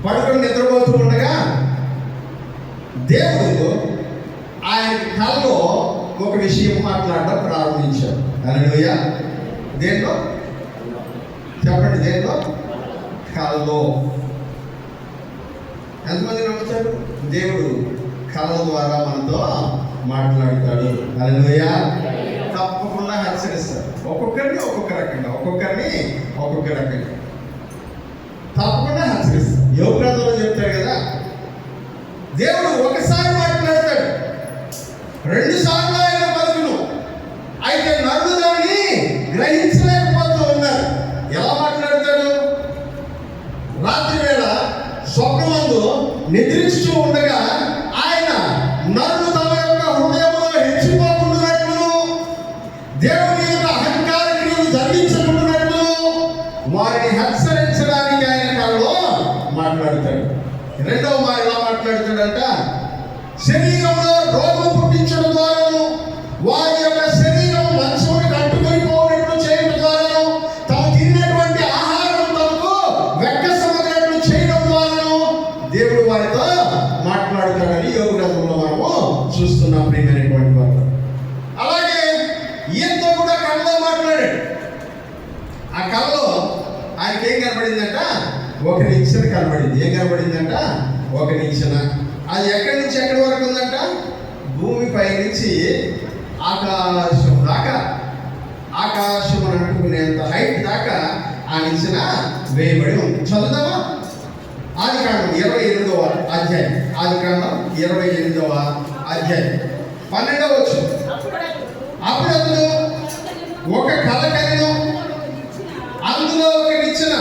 పడుకొని నిద్రపోతూ ఉండగా దేవుడు ఆయన కలలో ఒక విషయం మాట్లాడడం ప్రారంభించాడు. హల్లెలూయా. దేంట్లో చెప్పండి, దేంట్లో? కలలో. ఎంతమంది నమ్ముతారు దేవుడు కళల ద్వారా మనతో మాట్లాడతాడు? హల్లెలూయా. తప్పకుండా హెచ్చరిస్తాడు. ఒక్కొక్కరిని ఒక్కొక్క రకంగా, ఒక్కొక్కరిని ఒక్కొక్క రకంగా తప్పకుండా హెచ్చరిస్తాడు. యోగ గ్రంథంలో చెప్తాడు కదా, దేవుడు ఒకసారి మాట్లాడతాడు, 2 సార్లు ఆయన పలుకును, అయితే నరుడు దాన్ని గ్రహించలేకపోతూ ఉన్నారు. ఎలా మాట్లాడతాడు? రాత్రి వేళ స్వప్నమందు నిద్రిస్తూ ఉండగా ఆయన నరుడు తమ యొక్క హృదయంలో హెచ్చిపోకుండానట్లు, దేవుని యొక్క అహంకార క్రియలు జరిగించకుండానట్లు వారిని హెచ్చరించడానికి ఆయన కలలో మాట్లాడతాడు. రెండవ మాట ఎలా మాట్లాడతాడంట? శరీరంలో రోగం పుట్టించడం ద్వారాను, వారి యొక్క శరీరం మంచమునికి అంటుకొని పోవడం చేయడం ద్వారాను, తాము తిన్నటువంటి ఆహారం తమకు వెక్కసమగట్లు చేయడం ద్వారాను దేవుడు వారితో మాట్లాడుతాడని యోగ గ్రంథంలో మనము చూస్తున్నాం. ప్రియమైనటువంటి వారు, అలాగే ఈయనతో కూడా కళలో మాట్లాడాడు. ఆ కళలో ఆయనకి ఏం కనబడిందంట? ఒక నిచ్చెన కనబడింది. ఏం కనబడిందంట? ఒక నిచ్చెన. అది ఎక్కడి నుంచి ఎక్కడి వరకు ఉందంట? భూమిపై నుంచి ఆకాశం దాకా, ఆకాశం అనుకునేంత హైట్ దాకా ఆ నిచ్చెన వేయబడి ఉంది. చదువుదామా? ఆదికాండం 28వ అధ్యాయం. ఆదికాండం 28వ అధ్యాయం 12వ వచనం. అప్పుడు అతను ఒక కల కనెను, అందులో ఒక నిచ్చెన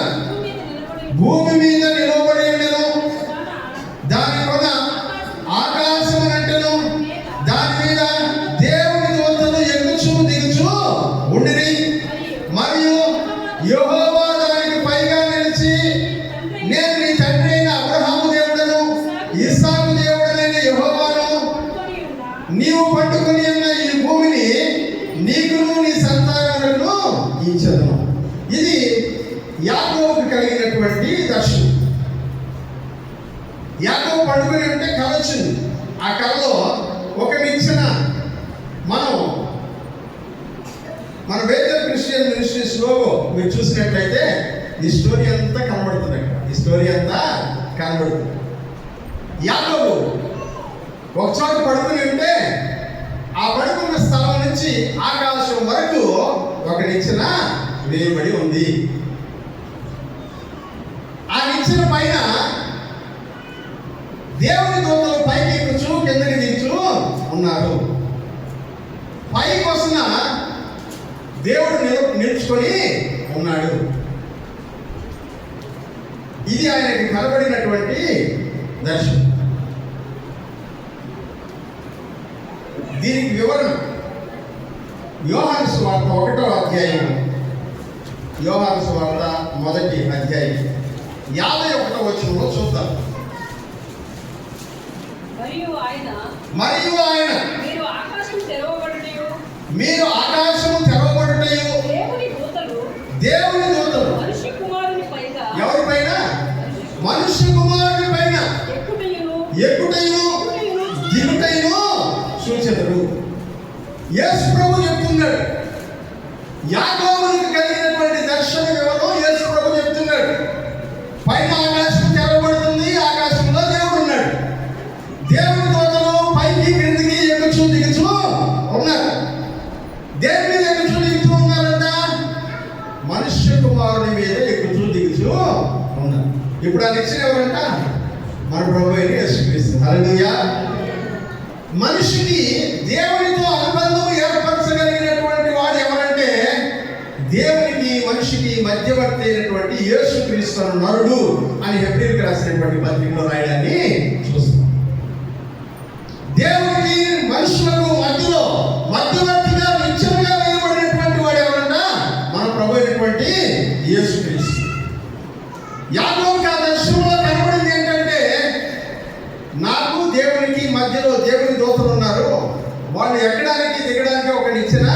భూమి మీద నిలబడి ఉండెను, దాని కొన ఆకాశం అంటెను, దాని మీద దేవుని దూతలు ఎక్కుచూ దిగుచూ ఉండిరి. మరియు యెహోవా దానికి పైగా నిలిచి, నేను నీ తండ్రి అయిన అబ్రహాము దేవుడను, ఇస్సాకు దేవుడనైన యెహోవాను, నీవు పట్టుకుని ఉన్న ఈ భూమిని నీకును నీ సంతానములకు ఇచ్చెదను. ఇది యాకోబుకు కలిగినటువంటి దర్శనం. యాకోబు పడుకుని ఉంటే కల వచ్చింది. ఆ కలలో ఒక నిచ్చెన, మన బేతల్ క్రిస్టియన్ మినిస్ట్రీస్ లోగో మీరు చూసినట్లయితే ఈ స్టోరీ అంతా కనబడుతుంది. అక్కడ ఈ స్టోరీ అంతా కనబడుతుంది. యాకోబు ఒకచోట పడుకుని ఉంటే ఆ పడుకున్న స్థలం నుంచి ఆకాశం వరకు ఒక నిచ్చెన వేయబడి ఉంది. ఆ నిచ్చెన పైన దేవుని దూతలు పైకి ఎక్కుచూ కిందకి దిగుచూ ఉన్నారు. పైకి వస్తున్న దేవుడు నిలుచుకొని ఉన్నాడు. ఇది ఆయనకి కనబడినటువంటి దర్శనం. దీనికి వివరణ యోహాను సువార్త 1వ అధ్యాయం, యోహాను సువార్త 1వ అధ్యాయం 51వ వచనంలో చూద్దాం. మరియు ఆయన మీరు ఆకాశము తెరవబడుటయు దేవుని దూతలు మనుష్య కుమారుని పైగా, ఎవరిపైన? మనుష్య కుమారుని పైన ఎక్కుటయు దిగుటయు చూచెదరు. యేసు ప్రభు చెప్తున్నాడు. యాకోబునికి కలిగినటువంటి దర్శనం ఎవరో యేసు ప్రభు చెప్తున్నాడు. పైన ఆకాశం తెరవబడుతుంది, ఆకాశంలో దేవుడు ఉన్నాడు. దేవుని దూతలు పైకి క్రిందికి ఎక్కుచూ దిగుచూ ఉన్నారు. దేని మీద ఎక్కుచూ దిగుతూ ఉన్నారంట? మనుష్య కుమారుని మీద ఎక్కుచూ దిగుచూ ఉన్నారు. ఇప్పుడు ఆ నిచ్చెన ఎవరంట? మన ప్రభు అయిన యేసుక్రీస్తు. హల్లెలూయా. మనిషికి దేవునితో అనుబంధం ఏర్పరచగలిగినటువంటి వాడు ఎవరంటే దేవునికి మనిషికి మధ్యవర్తి అయినటువంటి యేసుక్రీస్తు నరుడు అని హెబ్రీయులకు రాసినటువంటి పత్రికలో రాయడాన్ని చూస్తాం. దేవునికి మనుషులకు మధ్యలో మధ్యవర్తిగా నిత్యంగా వేయబడినటువంటి వాడు ఎవరంట? మన ప్రభు అయినటువంటి యేసుక్రీస్తు. యాకోబుకి ఆ దర్శనంలో కనబడింది ఏంటంటే, నాకు దేవునికి మధ్యలో దేవుని దూతలు ఉన్నారు, వాళ్ళు ఎక్కడానికి దిగడానికి ఒక నిచ్చెన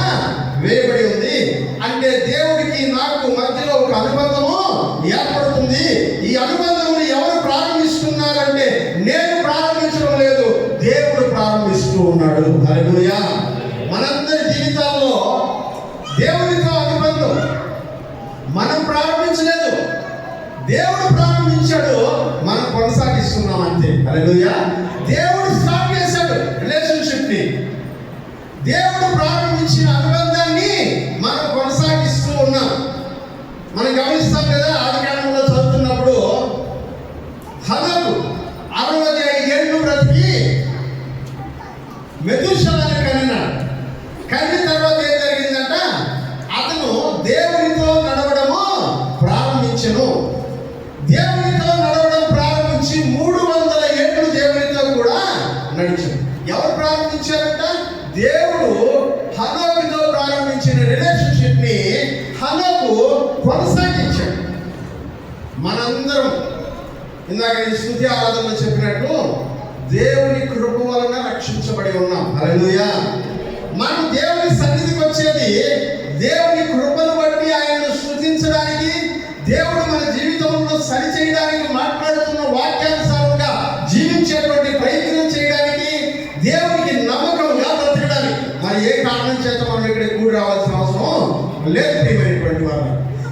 వేయబడి ఉంది. అంటే దేవుడికి నాకు మధ్యలో ఒక అనుబంధము ఏర్పడుతుంది. ఈ అనుబంధమును ఎవరు ప్రారంభిస్తున్నారంటే నేను ప్రారంభించడం లేదు, దేవుడు ప్రారంభిస్తూ ఉన్నాడు. హల్లెలూయా. మనందరి జీవితాల్లో దేవుడితో అనుబంధం మనం ప్రారంభించలేదు, దేవుడు ప్రారంభించాడు, మనం కొనసాగిస్తున్నాం అంతే. హల్లెలూయా. దేవుడు స్టార్ట్ చేశాడు రిలేషన్షిప్ ని. దేవుడు ప్రారంభించిన అనుబంధాన్ని మనం కొనసాగిస్తూ ఉన్నాం. మనం గమనిస్తాం కదా, ఆదికాండంలో చదువుతున్నప్పుడు హనోకు 65 ఏళ్ళు బ్రతికి మెతూషెలని కనినాడు. కనిన తర్వాత ఏం జరిగిందంట, అతను దేవునితో నడవడము ప్రారంభించెను. దేవునితో నడవడం ప్రారంభించి 300 ఏళ్ళు దేవునితో కూడా నడిచాడు. ఎవరు ప్రారంభించారంట? దేవుడు హనోకుతో ప్రారంభించిన రిలేషన్షిప్ ని హనోకు కొనసాగించాడు. మనందరం ఇందాక ఈ స్తుతి ఆరాధనలో చెప్పినట్టు దేవుని కృప వలన రక్షించబడి ఉన్నాం. హల్లెలూయా. మనం దేవుని సన్నిధికి వచ్చేది దేవుని కృపను బట్టి ఆయనను స్తుతించడానికి, దేవుడు మన జీవితంలో సరి చేయడానికి, మాట్లాడుతున్న వాక్యానుసారంగా జీవించేటువంటి ప్రయత్నం చేయడానికి, దేవునికి నమ్మకంగా బ్రతకడానికి. మరి ఏ కారణం చేత మనం ఇక్కడ కూడి రావాల్సిన అవసరం లేదు ప్రియమైనటువంటి వారు.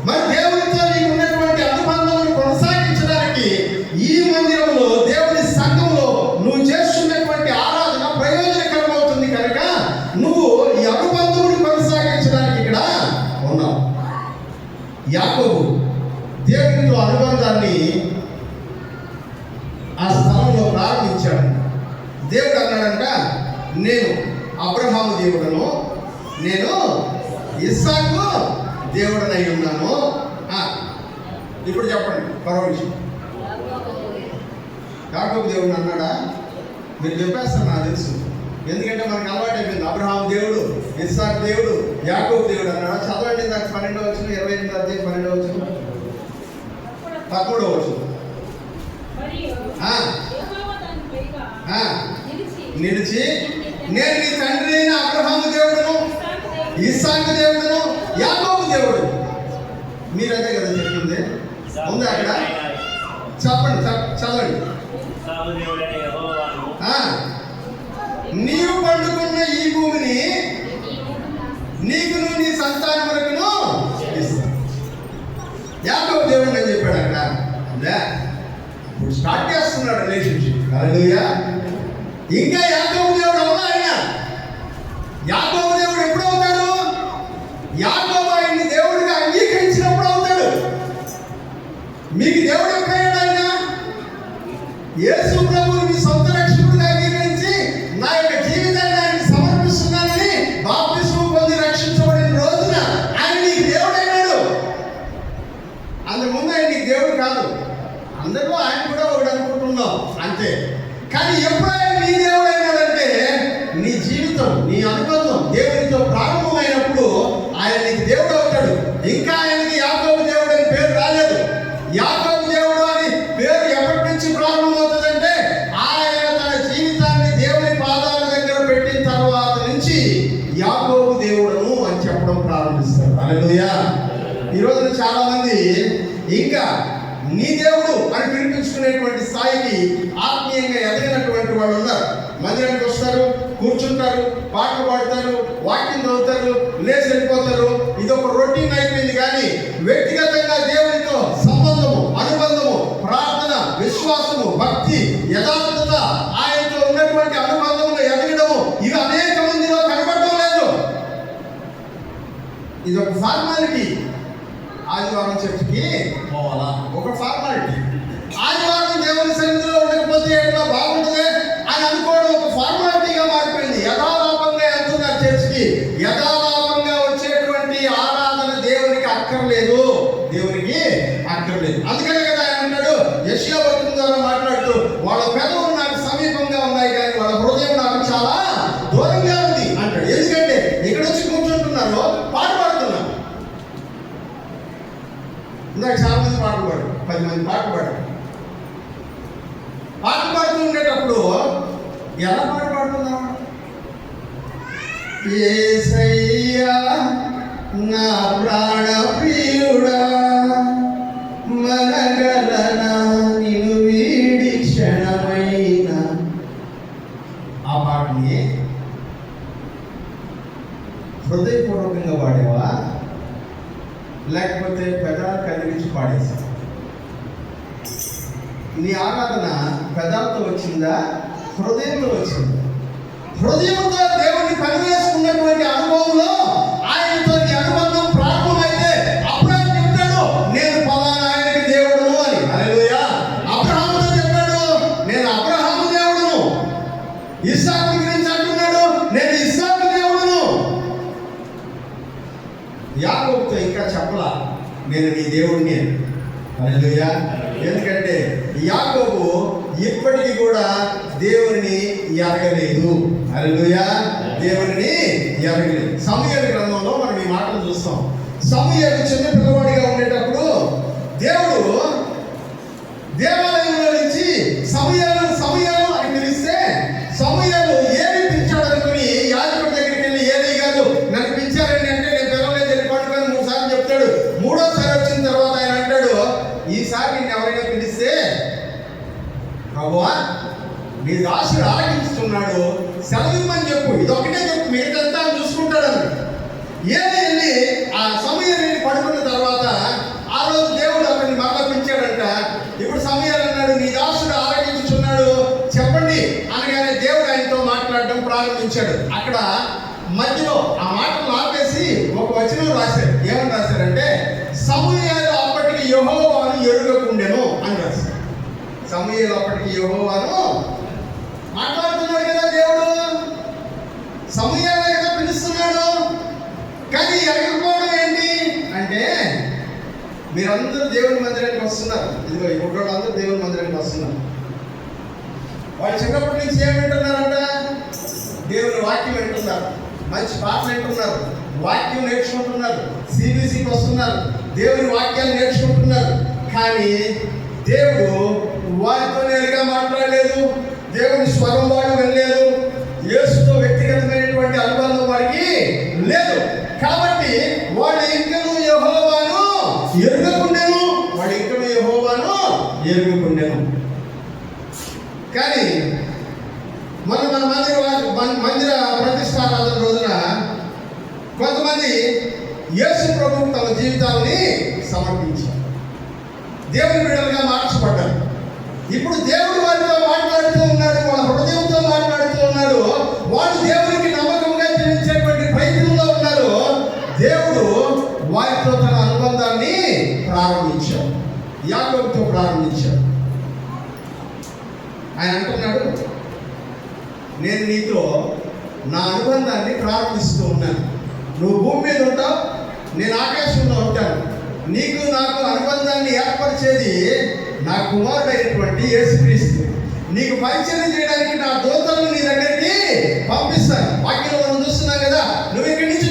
మరి దేవునితో నీకు ఉన్నటువంటి అనుబంధమును కొనసాగించడానికి ఈ మందిరంలో, దేవుని సంఘంలో నువ్వు చేస్తున్నటువంటి ఆరాధన ప్రయోజనకరమవుతుంది కనుక నువ్వు ఈ అనుబంధమును కొనసాగించడానికి ఇక్కడ ఉన్నావు. యాకోబు దేవునితో అనుబంధాన్ని ఆ స్థలంలో ప్రారంభించాడు. దేవుడు అన్నాడంట, నేను అబ్రహాము దేవుడను, నేను ఇస్సాకు దేవుడనై ఉన్నాను. ఇప్పుడు చెప్పండి మరో విషయం. యాకోబు దేవుడు అన్నాడా? మీరు చెప్పేస్తారు, నాకు తెలుసు. ఎందుకంటే మనకు అలవాటు అయిపోయింది. అబ్రహాము దేవుడు, ఇస్సాకు దేవుడు, యాకోబు దేవుడు అన్నాడా? చదవండి. నాకు 12వ వచనం, 28వ అధ్యాయం 12వ వచనం, 13వ వచనం. నిలిచి నేను నీ తండ్రి అయిన అబ్రహాము దేవుడును, ఇస్సాకు దేవుడును, యాకోబు దేవుడు. మీరు అదే కదా చెప్పింది, ఉందా అక్కడ? చెప్పండి, చదవండి. నీవు పండుకున్న ఈ భూమిని నీకును నీ సంతానములకును ఇస్తాను. యాకోబు దేవుడు అని చెప్పాడు అక్కడ. ఇప్పుడు స్టార్ట్ చేస్తున్నాడు రిలేషన్షిప్. హల్లెలూయా. ఇంకా యాకోబు దేవుడు అవునా? ఆయన యాకోబు దేవుడు ఎప్పుడు అవుతాడు? యాకోబు ఆయన్ని దేవుడిగా అంగీకరించినప్పుడు అవుతాడు. మీకు దేవుడు ఎప్పుడైనా ఆయన యేసు ప్రభువుని మీ సొంత రక్షకుడిగా అంగీకరించి నా యొక్క జీవితాన్ని ఆయనకి సమర్పిస్తున్నానని బాప్తిస్మం పొంది రక్షించబడిన రోజున ఆయన నీకు దేవుడు అయినాడు. అందుముందు ఆయన నీకు దేవుడు కాదు. అందరూ ఆయన కూడా ఒకటి అనుకుంటున్నాం అంతే. కానీ ఎప్పుడు ఆయన నీ దేవుడు అయినాడంటే నీ జీవితం, నీ అనుబంధం దేవునితో ప్రారంభమైనప్పుడు ఆయన నీకు దేవుడు అవుతాడు. ఇంకా ఆయనకి యాకోబు దేవుడు అని పేరు రాలేదు. యాకోబు దేవుడు అని పేరు ఎప్పటి నుంచి ప్రారంభమవుతుందంటే ఆయన తన జీవితాన్ని దేవుని పాదాల దగ్గర పెట్టిన తర్వాత నుంచి యాకోబు దేవుడును అని చెప్పడం ప్రారంభిస్తారు. హల్లెలూయా. ఈ రోజున చాలా మంది ఇంకా నీ దేవుడు అని పిలిపించుకునేటువంటి స్థాయికి ఆత్మీయంగా ఎదగినటువంటి వాళ్ళు ఉన్నారు. మందిరానికి వస్తారు, కూర్చుంటారు, పాటలు పాడతారు, వాక్యం చదువుతారు, లేచి వెళ్ళిపోతారు. ఇది ఒక రొటీన్ అయిపోయింది. కానీ వ్యక్తిగతంగా దేవునితో సంబంధము, అనుబంధము, ప్రార్థన, విశ్వాసము, భక్తి, యథార్థత, ఆయనతో ఉన్నటువంటి అనుబంధంలో ఎదగడము ఇవి అనేక మందిలో కనబడటం లేదు. ఇది ఒక ఫార్మాలిటీ. ఆదివారం చర్చికి పోవాలా, ఒక ఫార్మాలిటీ. ఆదివారం దేవుని సన్నిధిలో ఉండకపోతే ఎట్లా బాగుంటుంది అని అనుకోవడం ఒక ఫార్మాలిటీగా మారిపోయింది. యథాలాపంగా వెళ్తున్నారు చర్చికి. యథాలాపంగా వచ్చేటువంటి ఆరాధన దేవునికి అక్కర్లేదు, దేవునికి అక్కర్లేదు. అందుకనే కదా ఆయన అంటాడు యెషయా వచనం ద్వారా మాట్లాడుతూ, వాళ్ళ పెదవులు నాకు సమీపంగా ఉన్నాయి కానీ వాళ్ళ హృదయం నాకు చాలా దూరంగా ఉంది అంటాడు. ఎందుకంటే ఇక్కడ వచ్చి కూర్చుంటున్నారు, పాట పాడుతున్నారు. ఇందాక చాలా మంది పాటలు పాడు, 10 మంది పాటలు పాడారు. పాటలు పాడుతూ ఉండేటప్పుడు ఎలా పాట పాడుతున్నాం? యేసయ్యా నా ప్రాణ ప్రియుడా, మనగలనా నిన్ను వీడి క్షణమైన. ఆ పాటని హృదయపూర్వకంగా పాడేవా, లేకపోతే పెదాలు కదిలించి పాడేసా? నీ ఆరాధన పెదాలతో వచ్చిందా, హృదయంతో వచ్చిందా? హృదయంతో దేవుని కనివేసుకున్నటువంటి అనుభవంలో ఆయనతో నీ అనుబంధం ప్రారంభమైతే అప్పుడు ఆయన చెప్తాడు, నేను పలానా ఆయనకి దేవుడును అని. హల్లెలూయా. అబ్రహాముతో చెప్పాడు, నేను అబ్రహాము దేవుడును. ఇస్సాకు గురించి అంటున్నాడు, నేను ఇస్సాకు దేవుడును. యాకోబుతో ఇంకా చెప్పలా, నేను నీ దేవుడిని. హల్లెలూయా. ఎందుకంటే యాకోబు ఇప్పటికీ కూడా దేవుని ఎరగలేదు. హల్లెలూయా. దేవుని ఎరగలేదు. సమూయేలు గ్రంథంలో మనం ఈ మాటలు చూస్తాం. సమూయేలు చిన్న పిల్లవాడిగా ఉండేటప్పుడు దేవుడు దేవాలయంలో నుంచి సమూయేలు సమూయేలు అని పిలిస్తే సమూయేలు ఏలి పిలిచాడు అనుకుని యాజకుడి దగ్గరికి వెళ్ళి, ఏలీ గారు నన్ను పిలిచారండి అంటే, నేను పిల్లలే తెలియ పడుకొని 3 సార్లు చెప్తాడు. 3వ సారి వచ్చిన తర్వాత ఆయన అంటాడు, ఈసారి నిన్ను ఎవరైనా పిలిస్తే, ప్రభువా నీ దాసుడు ఆలకిస్తున్నాడు, సెలవిమ్మని చెప్పు, ఇదొక్కటే చెప్పు, మిగతా చూసుకుంటాడు అని. ఏలి వెళ్ళి ఆ సమూయేలు పడుకున్న తర్వాత ఆ రోజు దేవుడు అతన్ని మరలా పిలిచాడంట. ఇప్పుడు సమూయేలు అన్నాడు, నీ దాసుడు ఆలకించుచున్నాడు చెప్పండి అనగానే దేవుడు ఆయనతో మాట్లాడడం ప్రారంభించాడు. అక్కడ మధ్యలో ఆ మాటలు ఆపేసి ఒక వచనం రాశారు. ఏమని రాశారంటే, సమూయేలు అప్పటికి యెహోవాను ఎరుగకుండెను అని రాశారు. సమూయేలు అప్పటికి యెహోవాను మాట్లాడుతున్నాడు కదా దేవుడు, సమూయేలే కదా పిలుస్తున్నాడు, కానీ ఎరగకపోవడం ఏంటి అంటే, మీరందరూ దేవుని మందిరానికి వస్తున్నారు. ఇదిగో ఈ అందరూ దేవుని మందిరానికి వస్తున్నారు. వాళ్ళు చిన్నప్పటి నుంచి ఏం వింటున్నారంట? దేవుని వాక్యం వింటున్నారు, మంచి పాటలు వింటున్నారు, వాక్యం నేర్చుకుంటున్నారు, సిబిసికి వస్తున్నారు, దేవుని వాక్యాలు నేర్చుకుంటున్నారు. కానీ దేవుడు వారితో నేరుగా మాట్లాడలేదు, దేవుని స్వరం వాడు వెళ్ళలేదు, యేసుతో వ్యక్తిగతమైనటువంటి అనుబంధం వారికి లేదు. కాబట్టి వాడు ఇంకను యెహోవాను ఎరుగకుండెను, కానీ మన మందిర ప్రతిష్టారాధన రోజున కొంతమంది యేసు ప్రభువు తమ జీవితాన్ని సమర్పించారు, దేవుని బిడ్డలుగా మార్చబడ్డారు. ఇప్పుడు దేవుడు వారితో మాట్లాడుతూ ఉన్నాడు, వాళ్ళ హృదయంతో మాట్లాడుతూ ఉన్నాడు. వాళ్ళు దేవునికి నమ్మకంగా జీవించేటువంటి ప్రయత్నంలో ఉన్నారు. దేవుడు వారితో తన అనుబంధాన్ని ప్రారంభించాడు, యాకోబుతో ప్రారంభించాడు. ఆయన అంటున్నాడు, నేను నీతో నా అనుబంధాన్ని ప్రారంభిస్తూ ఉన్నాను. నువ్వు భూమి మీద ఉంటావు, నేను ఆకాశంలో ఉంటాను. నీకు నాకు అనుబంధాన్ని ఏర్పరిచేది నా కుమారుడైనటువంటి యేసుక్రీస్తు. నీకు పరిచయం చేయడానికి నా దూతలను నీ దగ్గరికి పంపిస్తాను. వాక్యం మనం చూస్తున్నాం కదా, నువ్వు ఇక్కడి నుంచి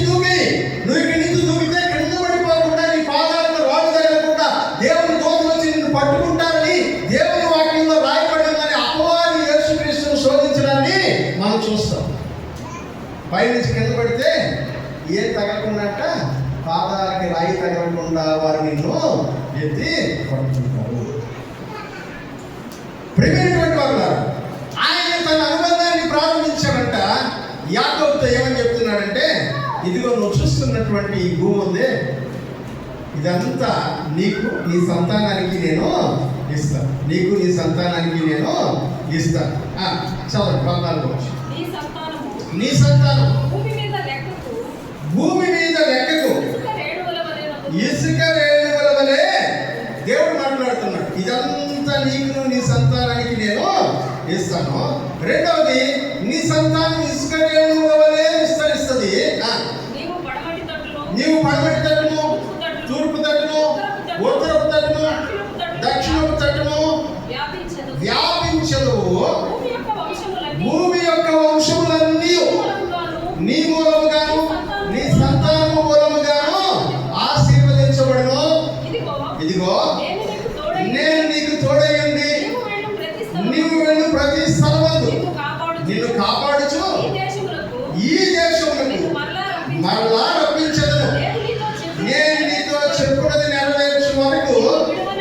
దూకితే కింద పడిపోకుండా నీ పాదాలను రాళ్ళు తగలకుండా దేవుని దూతలు వచ్చి నిన్ను పట్టుకుంటారని దేవుని వాక్యంలో రాయబడిందని అపవాది యేసుక్రీస్తును శోధించడాన్ని మనం చూస్తాం. పైనుంచి కింద పడితే ఏం తగలకుండాట, పాదాలకి రాయి తగలకుండా వారు నిన్ను ఎత్తి పడుతుంటారు. ప్రియమైనటువంటి వారు, ఆయన తన అనుబంధాన్ని ప్రారంభించాడంట. యాకోబుతో ఏమని చెప్తున్నాడంటే, ఇదిగో నువ్వు చూస్తున్నటువంటి ఈ భూమి ఉందే, ఇదంతా నీకు నీ సంతానానికి నేను ఇస్తాను, నీకు నీ సంతానానికి నేను ఇస్తాను. చదవండి 14వ వచనం. నీ సంతానం భూమి మీద లెక్కకు ఇసుక రేణువుల వలె దేవుడు మాట్లాడుతున్నాడు. ఇదంతా నీకు నీ సంతానానికి నేను ఇస్తాను. రెండవది, నీ సంతానం ఇసుక రేణువుల వలె విస్తరిస్తుంది. నీవు పడమటి తట్టును, తూర్పు తట్టును, ఉత్తరపు తట్టును, దక్షిణపు తట్టును వ్యాపించదు. భూమి యొక్క వంశములన్నీ నీ మూలముగాను నీ సంతానము మూలముగాను ఆశీర్వదించబడును. ఇదిగో నేను నీకు తోడయ్యుండి నీవు వెళ్ళు ప్రతి స్థలమందు నిన్ను కాపాడుచు ఈ దేశములకు మరలా రప్పించదను. నేను నీతో చెప్పున్నది నెరవేర్చు వరకు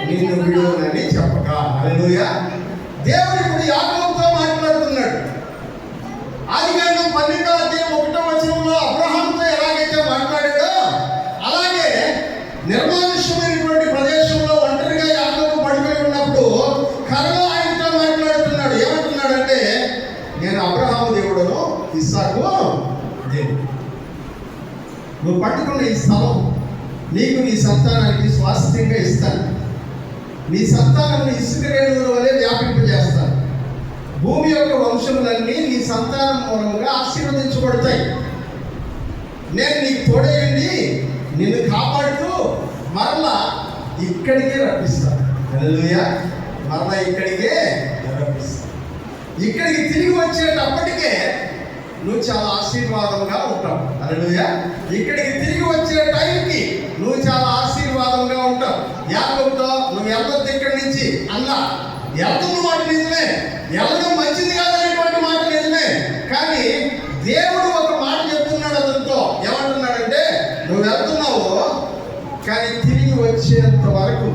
నిన్ను విడువనని చెప్పక. హల్లెలూయా. దేవుడు ఇప్పుడు యాకోబుతో మాట్లాడుతున్నాడు. ఆదికాండం 12:1 అబ్రహాముతో ఎలాగైతే మాట్లాడాడో అలాగే నిర్మానుష్యమైనటువంటి ప్రదేశంలో ఒంటరిగా యాకోబు పడిపోయి ఉన్నప్పుడు కలలో ఆయనతో మాట్లాడుతున్నాడు. ఏమంటున్నాడంటే, నేను అబ్రహాము దేవుడను, ఇస్సాకు దేవుడు. నువ్వు పట్టుకున్న ఈ స్థలం నీకు నీ సంతానానికి స్వాస్థ్యంగా ఇస్తాను. నీ సంతానం ఇసుక రేణువుల వలె వ్యాపింపజేస్తాను. భూమి యొక్క వంశములన్నీ నీ సంతానం మూలంగా ఆశీర్వదించబడతాయి. నేను నీకు తోడేయండి, నిన్ను కాపాడుతూ మరలా ఇక్కడికే రప్పిస్తాను. హల్లెలూయా. మరలా ఇక్కడికే రప్పిస్తాను. ఇక్కడికి తిరిగి వచ్చేటప్పటికే నువ్వు చాలా ఆశీర్వాదంగా ఉంటావు. హల్లెలూయా. ఇక్కడికి తిరిగి వచ్చే టైంకి నువ్వు చాలా ఆశీర్వాదంగా ఉంటావు. యాకోబుతో నువ్వు వెళ్ళొద్దు ఇక్కడి నుంచి అన్నా. వెళ్తున్న మాట నిజమే, వెళ్ళడం మంచిది కాదనేటువంటి మాట నిజమే. కానీ దేవుడు ఒక మాట చెప్తున్నాడు అతనితో. ఏమంటున్నాడంటే, నువ్వు వెళ్తున్నావు కానీ తిరిగి వచ్చేంత వరకు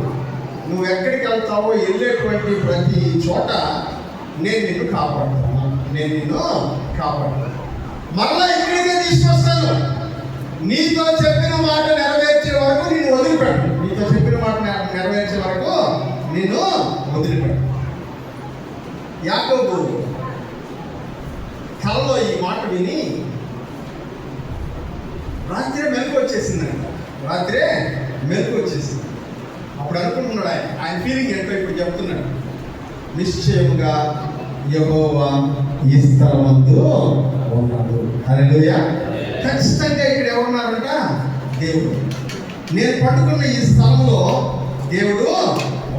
నువ్వు ఎక్కడికి వెళ్తావో వెళ్ళేటువంటి ప్రతి చోట నేను నిన్ను కాపాడుతాను. నేను నిన్ను కాపాడుతాను. మరలా ఇక్కడికే తీసుకొస్తాను. నీతో చెప్పిన మాట నెరవేర్చే వరకు నిన్ను వదిలిపెట్టు. నీతో చెప్పిన మాట నెరవేర్చే వరకు నిన్ను వదిలిపెట్టు. యాకోబు కలలో ఈ మాట విని రాత్రే మెలకు వచ్చేసిందంట. రాత్రే మెలకు వచ్చేసింది. అప్పుడు అనుకుంటున్నాడు ఆయన ఫీలింగ్ ఏంటో ఇప్పుడు చెప్తున్నాడు. నిశ్చయముగా యెహోవా ఈ స్థలమందు ఉన్నాడు. హల్లెలూయా. ఖచ్చితంగా ఇక్కడ ఎవరున్నారంట? దేవుడు. నేను పట్టుకున్న ఈ స్థలంలో దేవుడు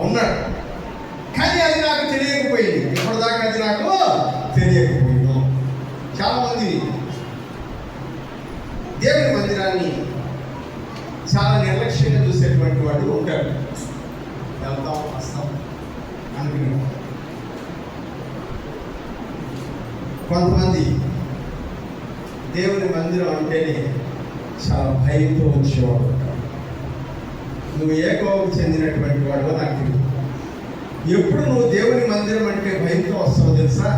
ఉన్నాడు. కానీ అది నాకు తెలియకపోయింది. ఇప్పటిదాకా అది నాకు తెలియకపోయింది. చాలామంది దేవుని మందిరాన్ని చాలా నిర్లక్ష్యంగా చూసేటువంటి వాడు ఉంటాడు. వెళ్తాం వస్తాం అనుకున్నాం. కొంతమంది దేవుని మందిరం అంటేనే చాలా భయంతో వచ్చేవాడు ఉంటాడు. నువ్వు ఏ కోవకు చెందినటువంటి వాడు నాకు తెలియదు. ఎప్పుడు నువ్వు దేవుని మందిరం అంటే భయంతో వస్తావు తెలుసా?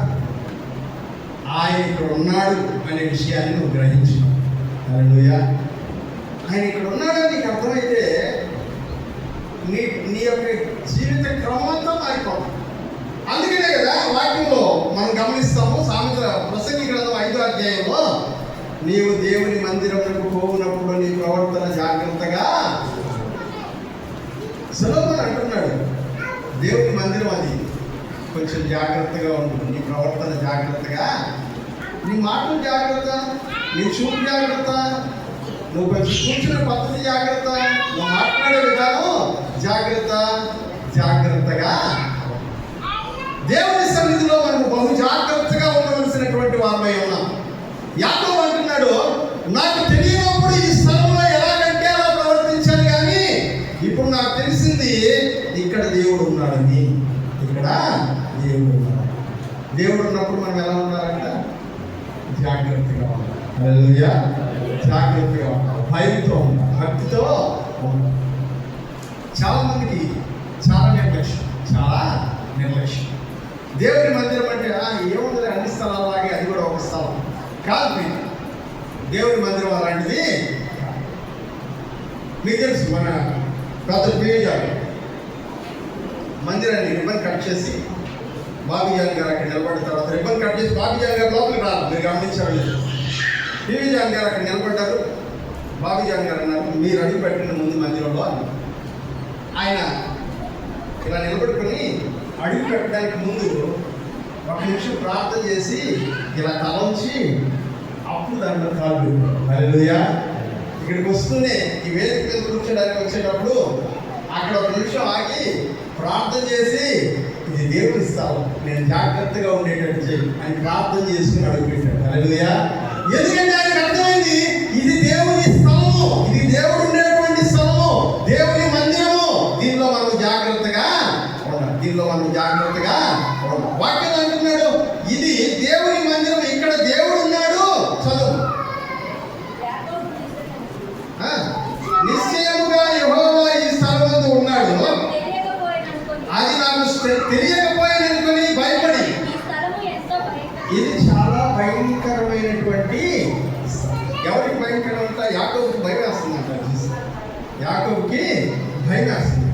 ఆయన ఇక్కడ ఉన్నాడు అనే విషయాన్ని నువ్వు గ్రహించు. హల్లెలూయా. ఆయన ఇక్కడ ఉన్నాడని నీకు అర్థమైతే నీ యొక్క జీవిత క్రమంతో మారిపోతుంది. అందుకనే కదా వాక్యంలో మనం గమనిస్తాము. సామెతల ప్రసంగి గ్రంథం 5వ అధ్యాయంలో, నీవు దేవుని మందిరమునకు పోవునప్పుడు నీ ప్రవర్తన జాగ్రత్తగా. సొలొమోను అంటున్నాడు, దేవుని మందిరం అది కొంచెం జాగ్రత్తగా ఉంటుంది. నీ ప్రవర్తన జాగ్రత్తగా, నీ మాటలు జాగ్రత్త, నీ చూపు జాగ్రత్త, నువ్వు కొంచెం కూర్చున్న పద్ధతి జాగ్రత్త, నువ్వు మాట్లాడే విధానం జాగ్రత్త. జాగ్రత్తగా దేవుని సన్నిధిలో మనకు బహు జాగ్రత్తగా ఉండవలసినటువంటి వారమై ఉన్నాం. యాకోబు అంటున్నాడు, నాకు తెలియనప్పుడు ఈ స్థలంలో ఎలాగంటే అలా ప్రవర్తించాను, కానీ ఇప్పుడు నాకు తెలిసింది ఇక్కడ దేవుడు ఉన్నాడని. ఇక్కడ దేవుడు ఉన్నాడు. దేవుడు ఉన్నప్పుడు మనం ఎలా ఉండాలంట? జాగ్రత్తగా ఉండాలి. హల్లెలూయా. జాగ్రత్తగా ఉండాలి, భయంతో ఉండాలి, భక్తితో ఉండాలి. చాలా మందికి చాలా నిర్లక్ష్యం. దేవుని మందిరం అంటే ఏముంది, అన్ని స్థలాలాగే అది కూడా ఒక స్థలం కాదు. దేవుని మందిరం అలాంటిది. మీకు తెలుసు, మన పెద్ద పివి మందిరాన్ని రిబ్బన్ కట్ చేసి బాబీ జాన్ గారు అక్కడ నిలబడిన తర్వాత రిబ్బన్ కట్ చేసి బాబీ జాన్ గారు లోపలికి రాదు. మీరు గమనించారు లేదు? పివి జాన్ గారు అక్కడ నిలబడ్డారు. బాబీ జాన్ గారు అన్నారు, మీరు అడుగు పెట్టిన ముందు మందిరంలో అని. ఆయన ఇలా నిలబడుకొని అడుగు పెట్టడానికి ముందు ఒక నిమిషం ప్రార్థన చేసి ఇలా తలంచి అప్పుడు దాంట్లో కాలు పెట్టారు. హల్లెలూయా. ఇక్కడికి వస్తూనే ఈ వేదిక మీద కూర్చోడానికి వచ్చేటప్పుడు అక్కడ ఒక నిమిషం ఆగి ప్రార్థన చేసి, ఇది దేవుని స్థలం, నేను జాగ్రత్తగా ఉండేటట్టు చేయి అని ప్రార్థన చేసుకుని అడుగు పెట్టాడు. హల్లెలూయా. ఎందుకంటే ఆయనకు అర్థమైంది, ఇది దేవుని స్థలము, ఇది దేవుడు ఉండేటువంటి స్థలము, దేవుని మందిరము. దీనిలో మనం జాగ్రత్తగా ఉండాలి. దీనిలో మనం జాగ్రత్తగా ఉండాలి. వాక్యం అంటున్నాడు, ఇది దేవుని మందిరం, ఇక్కడ దేవుడు ఉన్నాడు. చదువు. యాకోబుకి భయం వేస్తుంది.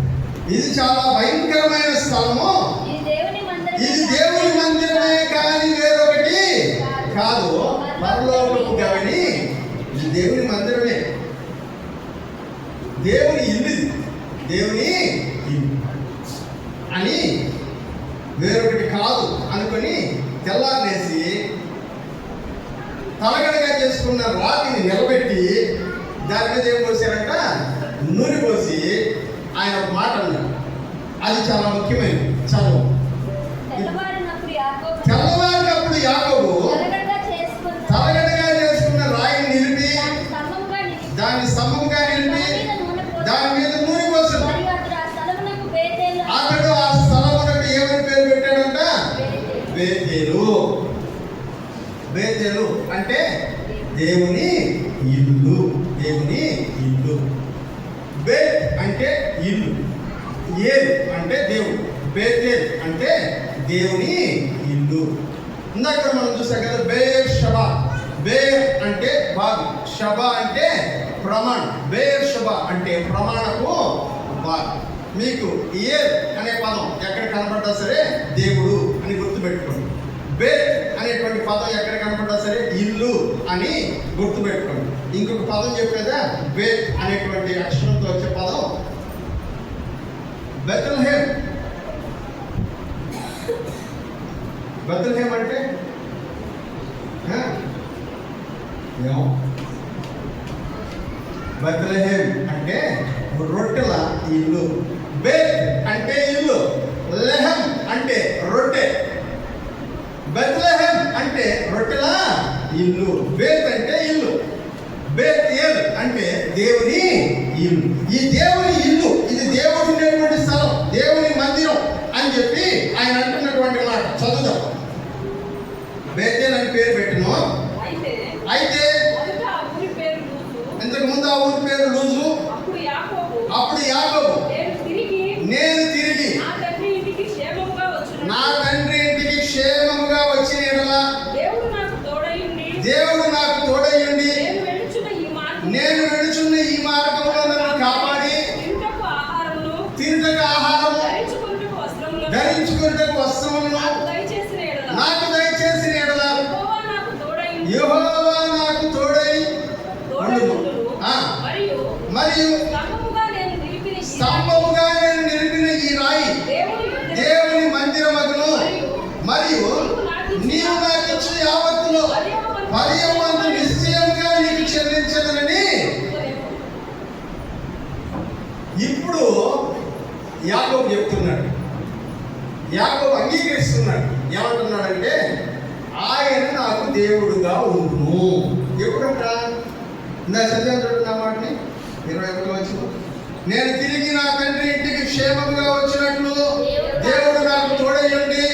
ఇది చాలా భయంకరమైన స్థలము, ఇది దేవుని మందిరమే ఇది దేవుని మందిరమే కానీ వేరొకటి కాదు, పరలోకపు గవిని. ఇది దేవుని మందిరమే, దేవుని ఇల్లు, ఇది దేవుని ఇల్లు అని వేరొకటి కాదు అనుకొని తెల్లారేసి తలగడగా చేసుకున్న రాతిని నిలబెట్టి దాని మీద ఏం పోసారంట, నూనె పోసి ఆయన ఒక మాట అన్నాడు. అది చాలా ముఖ్యమైనది. చదువు. తెల్లవారినప్పుడు యాకోబు తెల్లవారినప్పుడు యాకోబు తలగడగా చేసుకున్న రాయిని నిలిపి దాన్ని స్తంభంగా నిలిపి దాని మీద నూనె పోసాడు. అతడు ఆ స్థలమునకు ఏమని పేరు పెట్టాడంట, బేతేలు. బేతేలు అంటే దేవుని ఇల్లు, దేవుని ఇల్లు. బేత్ అంటే ఇల్లు, ఏల్ అంటే దేవుడు, బేతేల్ అంటే దేవుని ఇల్లు. ఇందాక మనం చూసాం కదా, బేర్ షబా. బేర్ అంటే బాగు, షబా అంటే ప్రమాణం. బేర్ షబా అంటే ప్రమాణపు బాగు. మీకు ఏల్ అనే పదం ఎక్కడ కనపడ్డా సరే దేవుడు అని గుర్తుపెట్టుకోండి. బేత్ అనేటువంటి పదం ఎక్కడ కనపడ్డా సరే ఇల్లు అని గుర్తుపెట్టుకోండి. ఇంకొక పదం చెప్పేదా, బేత్ అనేటువంటి అక్షరంతో వచ్చే పదం బెత్లెహేం. బెత్లెహేం అంటే ఏమో, బెత్లెహేం అంటే రొట్టెల ఇల్లు. బేత్ అంటే ఇల్లు, లెహం అంటే రొట్టె. బెత్లెహేం అంటే రొట్టెల ఇల్లు, బేత్ అంటే ఇల్లు, బేతేల్ అంటే దేవుని ఇల్లు. ఈ దేవుని ఇల్లు, ఇది దేవుడు ఉండేటువంటి స్థలం, దేవుని మందిరం అని చెప్పి ఆయన అంటున్నటువంటి మాట చదువుదాం. బేతేల్ అని పేరు పెట్టిను. అయితే మొదట ఆ ఊరి పేరు లూజు. ఇంతకు ముందు ఆ ఊరి పేరు లూజు. అప్పుడు యాకోబు నేను తిరిగి నా తండ్రి ఇంటికి క్షేమముగా వచ్చును. నా తండ్రి ఇంటికి క్షేమముగా వచ్చిన యెడల దేవుడు నాకు తోడయుండి నేను వెళుచున్న ఈ మార్గంలో నన్ను కాపాడి తినుటకు ఆహారము ధరించుకున్నటకు వస్త్రములను నాకు దయచేసిన యెడల యెహోవా నాకు తోడై మరియు స్తంభముగా నేను నిలిపిన ఈ రాయి దేవుని మందిరమగును. మరియు నీవు నాకు ఇచ్చిన యావత్తులో 10వ వంతు నిశ్చయంగా నీకు చెల్లించదనని. ఇప్పుడు యాకోబు చెప్తున్నాడు, యాకోబు అంగీకరిస్తున్నాడు. ఏమంటున్నాడంటే, ఆయన నాకు దేవుడుగా ఉండును. ఎప్పుడంట? నా చదివాను చూడండి నా మాటని, 21వ వచనం. నేను తిరిగి నా తండ్రి ఇంటికి క్షేమంగా వచ్చినట్లు దేవుడు నాకు తోడయ్యండి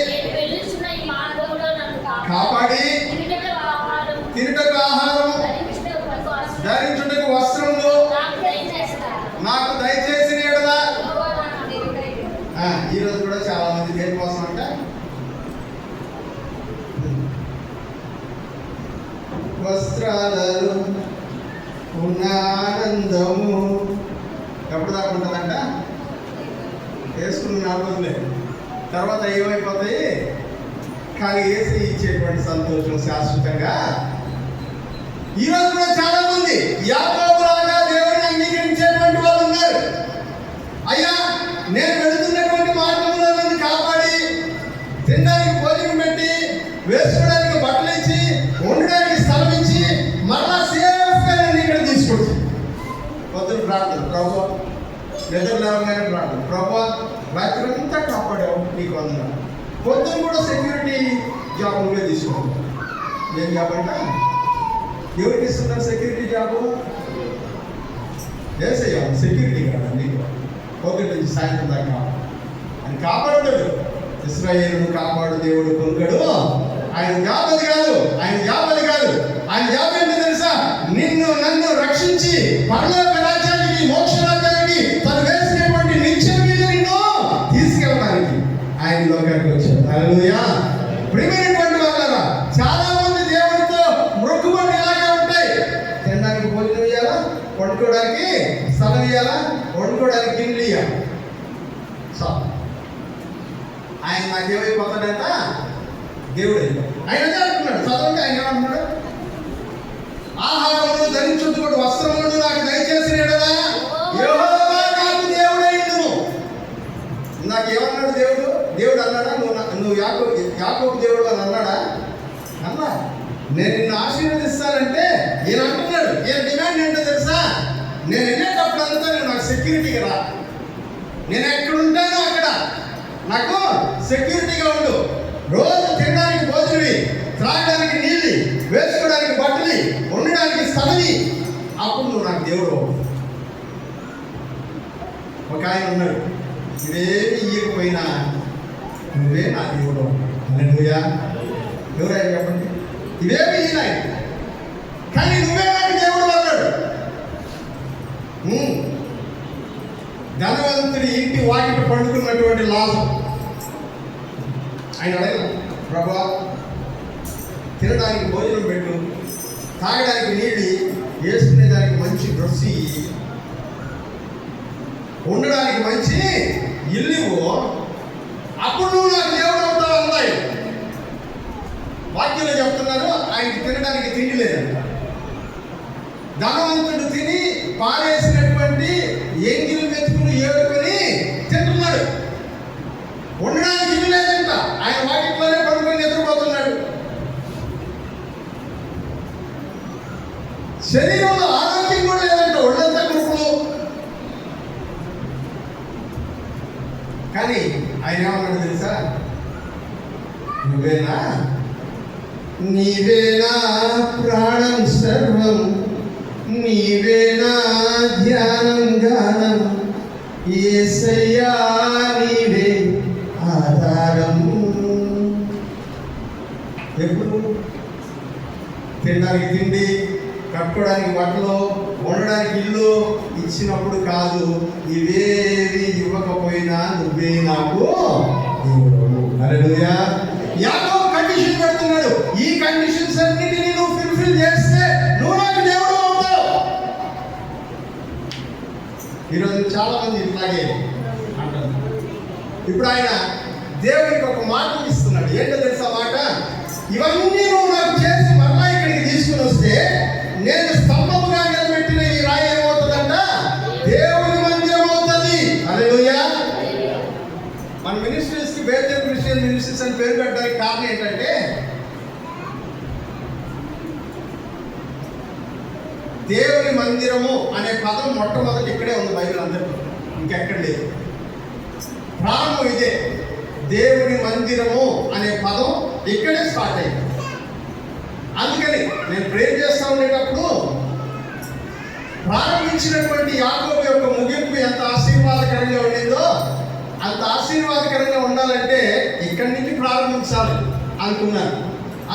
కాపాడి తినుటకు ఆహారం ధరించుటకు వస్త్రములు నాకు దయచేసిన యెడల. ఈరోజు కూడా చాలా మంది దేని కోసం అంట, వస్త్రాలలో ఉన్న ఆనందము ఎప్పుడు దాకా ఉంటుందంట, వేసుకున్న 4 రోజులే, తర్వాత ఏమైపోతాయి. కానీ వేసి ఇచ్చేటువంటి సంతోషం శాశ్వతంగా. ఈరోజు కూడా చాలా మంది యాకోబులాగా దేవుని అంగీకరించేటువంటి వాళ్ళు ఉన్నారు. అయ్యా, నేను వెళుతున్నటువంటి మార్గంలో నన్ను కాపాడి తినడానికి భోజనం పెట్టి వేసుకోవడానికి బట్టలు ఇచ్చి ఉండడానికి స్థలం ఇచ్చి మరలా సేఫ్గా నన్ను ఇక్కడ తీసుకొచ్చి పొద్దున ప్రార్థన, ప్రభు నిద్ర లేవగానే ప్రార్థన, ప్రభు రాత్రి అంతా కాపాడావు, నీకు వందనాలు. పొద్దున కూడా సెక్యూరిటీ జాబులుగా తీసుకుంటాం. ఏం జాబ్ అంట? ఎవరికి ఇస్తున్నారు సెక్యూరిటీ జాబు? వేసేయ సెక్యూరిటీ కాదు, నీకు ఒకటి నుంచి సాయంత్రం దాకా ఆయన కాపాడుతాడు. ఇశ్రాయేలును కాపాడు దేవుడు కొనుగడు. ఆయన జాబ్ అది కాదు, ఆయన జాబ్ అది కాదు. ఆయన జాబ్ ఏంటో తెలుసా? నిన్ను నన్ను రక్షించి పరలోక రాజ్యానికి, మోక్ష రాజ్యానికి తను వేసినటువంటి నిత్య మీద నిన్ను తీసుకెళ్ళడానికి ఆయన లోకానికి వచ్చాడు. హల్లెలూయా. ప్రియమైనటువంటి వాళ్ళారా, చాలా మంది దేవుడితో మొక్కుబడులు ఇలాగే ఉంటాయి. తినడానికి భోజనం ఇవ్వాలా, పడుకోవడానికి స్థలం ఇవ్వాలా, పడుకోవడానికి ఇండ్లు ఇయ్యాలి. ఆయన నాకేమైపోతాడంట, దేవుడు అయిపోతాడు. ఆయన అదే అంటున్నాడు. చదవండి, ఆయన ఏమంటున్నాడు? ఆహారమును ధరించుటకు వస్త్రములను నాకు దయచేసిన యెడల యెహోవా నాకు దేవుడైండును. నాకేమన్నాడు దేవుడు? దేవుడు అన్నాడా? నువ్వు యాకోబు దేవుడు అని అన్నాడా? అన్నా. నేను నిన్ను ఆశీర్వదిస్తానంటే ఈయన అంటున్నాడు. ఈయన డిమాండ్ ఏంటో తెలుసా? నేను వెళ్ళేటప్పుడు అంతా నాకు సెక్యూరిటీగా రా. నేను ఎక్కడ ఉంటానో అక్కడ నాకు సెక్యూరిటీగా ఉండు. రోజు తినడానికి భోజనవి, త్రాగడానికి నీళ్ళు, వేసుకోవడానికి బట్టలు, ఉండడానికి స్థలమి. అప్పుడు నువ్వు నాకు దేవుడు. ఒక ఆయన ఉన్నాడు, ఇవేమి ఇయ్యకపోయినా నువ్వే నా దేవుడు. హల్లెలూయా. ఎవరైనా చెప్పండి, ఇవేమి ఇయ్యనాయి కానీ నువ్వే నాకు దేవుడు అన్నాడు. ధనవంతుడి ఇంటి వాకిట పండుకున్నటువంటి లాజరు ఆయన అడగ, ప్రభా తినడానికి భోజనం పెట్టు, తాగడానికి నీళ్ళు, వేసుకునేదానికి మంచి డ్రెస్ ఇయ్యి, ఉండడానికి మంచి ఇల్లు ఇవ్వు, అప్పుడు నువ్వు నాకు దేవుడు అవుతావు అన్నాయి. వాక్యంలో చెప్తున్నారు, ఆయనకి తినడానికి తిండి లేదంట. ధనవంతుడు తిని పారేసినటువంటి ఎంగిలి మెతుకులు ఏడుకొని తింటున్నాడు. ఉండడానికి ఇల్లు లేదంట. ఆయన వాకిట్లోనే పడుకొని నిద్రపోతున్నాడు. శరీరంలో ఆరోగ్యం కూడా లేదంట, ఒళ్ళంతా కురుపులు. కానీ ఆయన ఏమన్నాడు తెలుసా? నువ్వేనా, నీవేనా ప్రాణం సర్వం, నీవేనా ధ్యానం గానం, యేసయ్యా నీవే ఆధారం. ఎప్పుడు తినడానికి తిండి, కట్టుకోవడానికి బట్టలు, ఉండడానికి ఇల్లు ఇచ్చినప్పుడు కాదు, ఇవేవి ఇవ్వకపోయినా నువ్వే నాకు దేవుడు. హల్లెలూయా. యాకోబు కండిషన్ పెడుతున్నాడు. ఈ కండిషన్స్ అన్నిటినీ నువ్వు ఫుల్ఫిల్ చేస్తే నువ్వు నాకు దేవుడు అవుతావు. ఈరోజు చాలా మంది ఇట్లాగే అంటారు. ఇప్పుడు ఆయన దేవుడికి ఒక మాట ఇస్తున్నాడు. ఏంటో తెలుసా మాట? ఇవన్నీ నువ్వు నాకు చేసి మరలా ఇక్కడికి తీసుకుని వస్తే నేను స్తంభముగా నిలబెట్టిన ఈ రాయి ఏమవుతుందంట? దేవుని మందిరం అవుతుంది. హల్లెలూయా. మన మినిస్ట్రీస్ కి బేతేల్ క్రిస్టియన్ మినిస్ట్రీస్ అని పేరు పెట్టడానికి కారణం ఏంటంటే, దేవుని మందిరము అనే పదం మొట్టమొదటి ఇక్కడే ఉంది బైబిల్ అందరిలో, ఇంకెక్కడ లేదు. ప్రారంభం ఇదే. దేవుని మందిరము అనే పదం ఇక్కడే స్టార్ట్ అయింది. అందుకని నేను ప్రేర్ చేస్తూ ఉండేటప్పుడు ప్రారంభించినటువంటి యాకోబు యొక్క ముగింపు ఎంత ఆశీర్వాదకరంగా ఉండిందో, అంత ఆశీర్వాదకరంగా ఉండాలంటే ఇక్కడి నుంచి ప్రారంభించాలి అనుకున్నాను.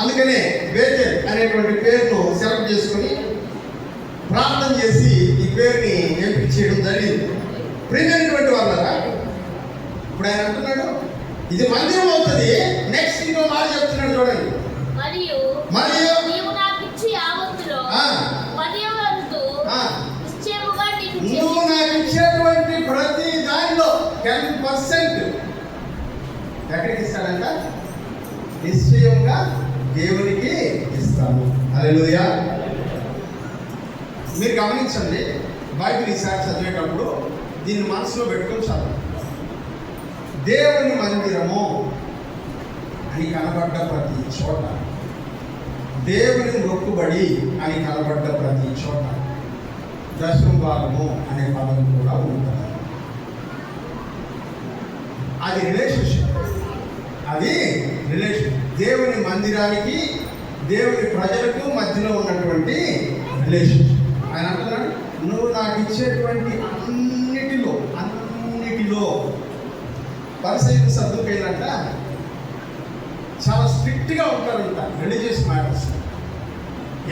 అందుకనే బేతేల్ అనేటువంటి పేరును సెలెక్ట్ చేసుకుని ప్రార్థన చేసి ఈ పేరుని ఎంపిక చేయడం జరిగింది. ప్రియమైనటువంటి వాళ్ళరా, ఇప్పుడు ఆయన అంటున్నాడు ఇది మందిరం అవుతుంది. నెక్స్ట్ ఇంకో మాట చెప్తున్నాడు చూడండి. మరియు నీవు నాకు ఇచ్చి యావత్తులో పదివంతు నిశ్చయముగా నీకు నువ్వు నాకు ఇచ్చేటువంటి ప్రతి దానిలో 10% ఎక్కడికి ఇస్తాడంట? నిశ్చయంగా దేవునికి ఇస్తాను. హల్లెలూయా. మీరు గమనించండి, బైబిల్ ఈసారి చదివేటప్పుడు దీన్ని మనసులో పెట్టుకొని చదవండి. దేవుని మందిరము అని కనబడ్డ ప్రతి చోట, దేవుని మొక్కుబడి అని కనబడ్డ ప్రతి చోట దశంభాగము అనే పదం కూడా ఉంటుంది. అది రిలేషన్షిప్. అది రిలేషన్. దేవుని మందిరానికి, దేవుని ప్రజలకు మధ్యలో ఉన్నటువంటి రిలేషన్షిప్. ఆయన అంటున్నాడు, నువ్వు నాకు ఇచ్చేటువంటి అన్నిటిలో పరిసైలు సర్దుకైనంట చాలా స్ట్రిక్ట్గా ఉంటారంట రిలీజియస్ మ్యాటర్స్.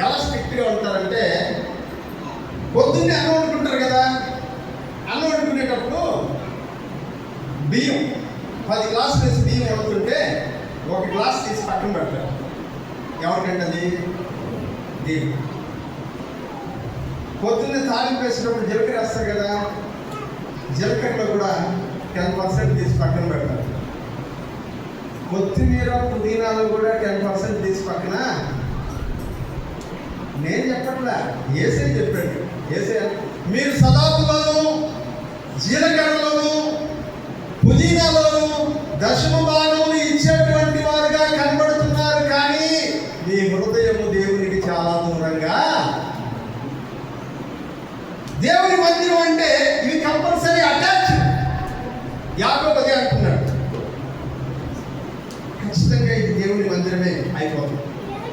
ఎలా స్ట్రిక్ట్గా ఉంటారంటే, పొద్దున్నే అన్నం వండుకుంటారు కదా, అన్నం వండుకునేటప్పుడు బియ్యం 10 గ్లాసులు వేసి బియ్యం వండుతుంటే 1 గ్లాస్ తీసి పక్కన పెడతారు. ఎవరికంటది? దేవుడు. పొద్దున్నే తాలింపు వేసేటప్పుడు జీలకర్ర వేస్తారు కదా, జీలకర్రలో కూడా 10% తీసి పక్కన పెడతారు. కొత్తిమీర పుదీనాలో కూడా 10% తీసి పక్కన. నేను చెప్పట్లా, ఏసై చెప్పాడు. ఏసై మీరు సదాపులోను జీలకర్రలోను పుదీనాలోను దశమ భాగములు ఇచ్చేటువంటి వారుగా కనబడుతున్నారు, కానీ మీ హృదయము దేవునికి చాలా దూరంగా. దేవుని మందిరం అంటే ఇవి కంపల్సరీ అటాచ్. యాకోబు అదే అంటున్నాడు, ఖచ్చితంగా ఇది దేవుని మందిరమే అయిపోతుంది.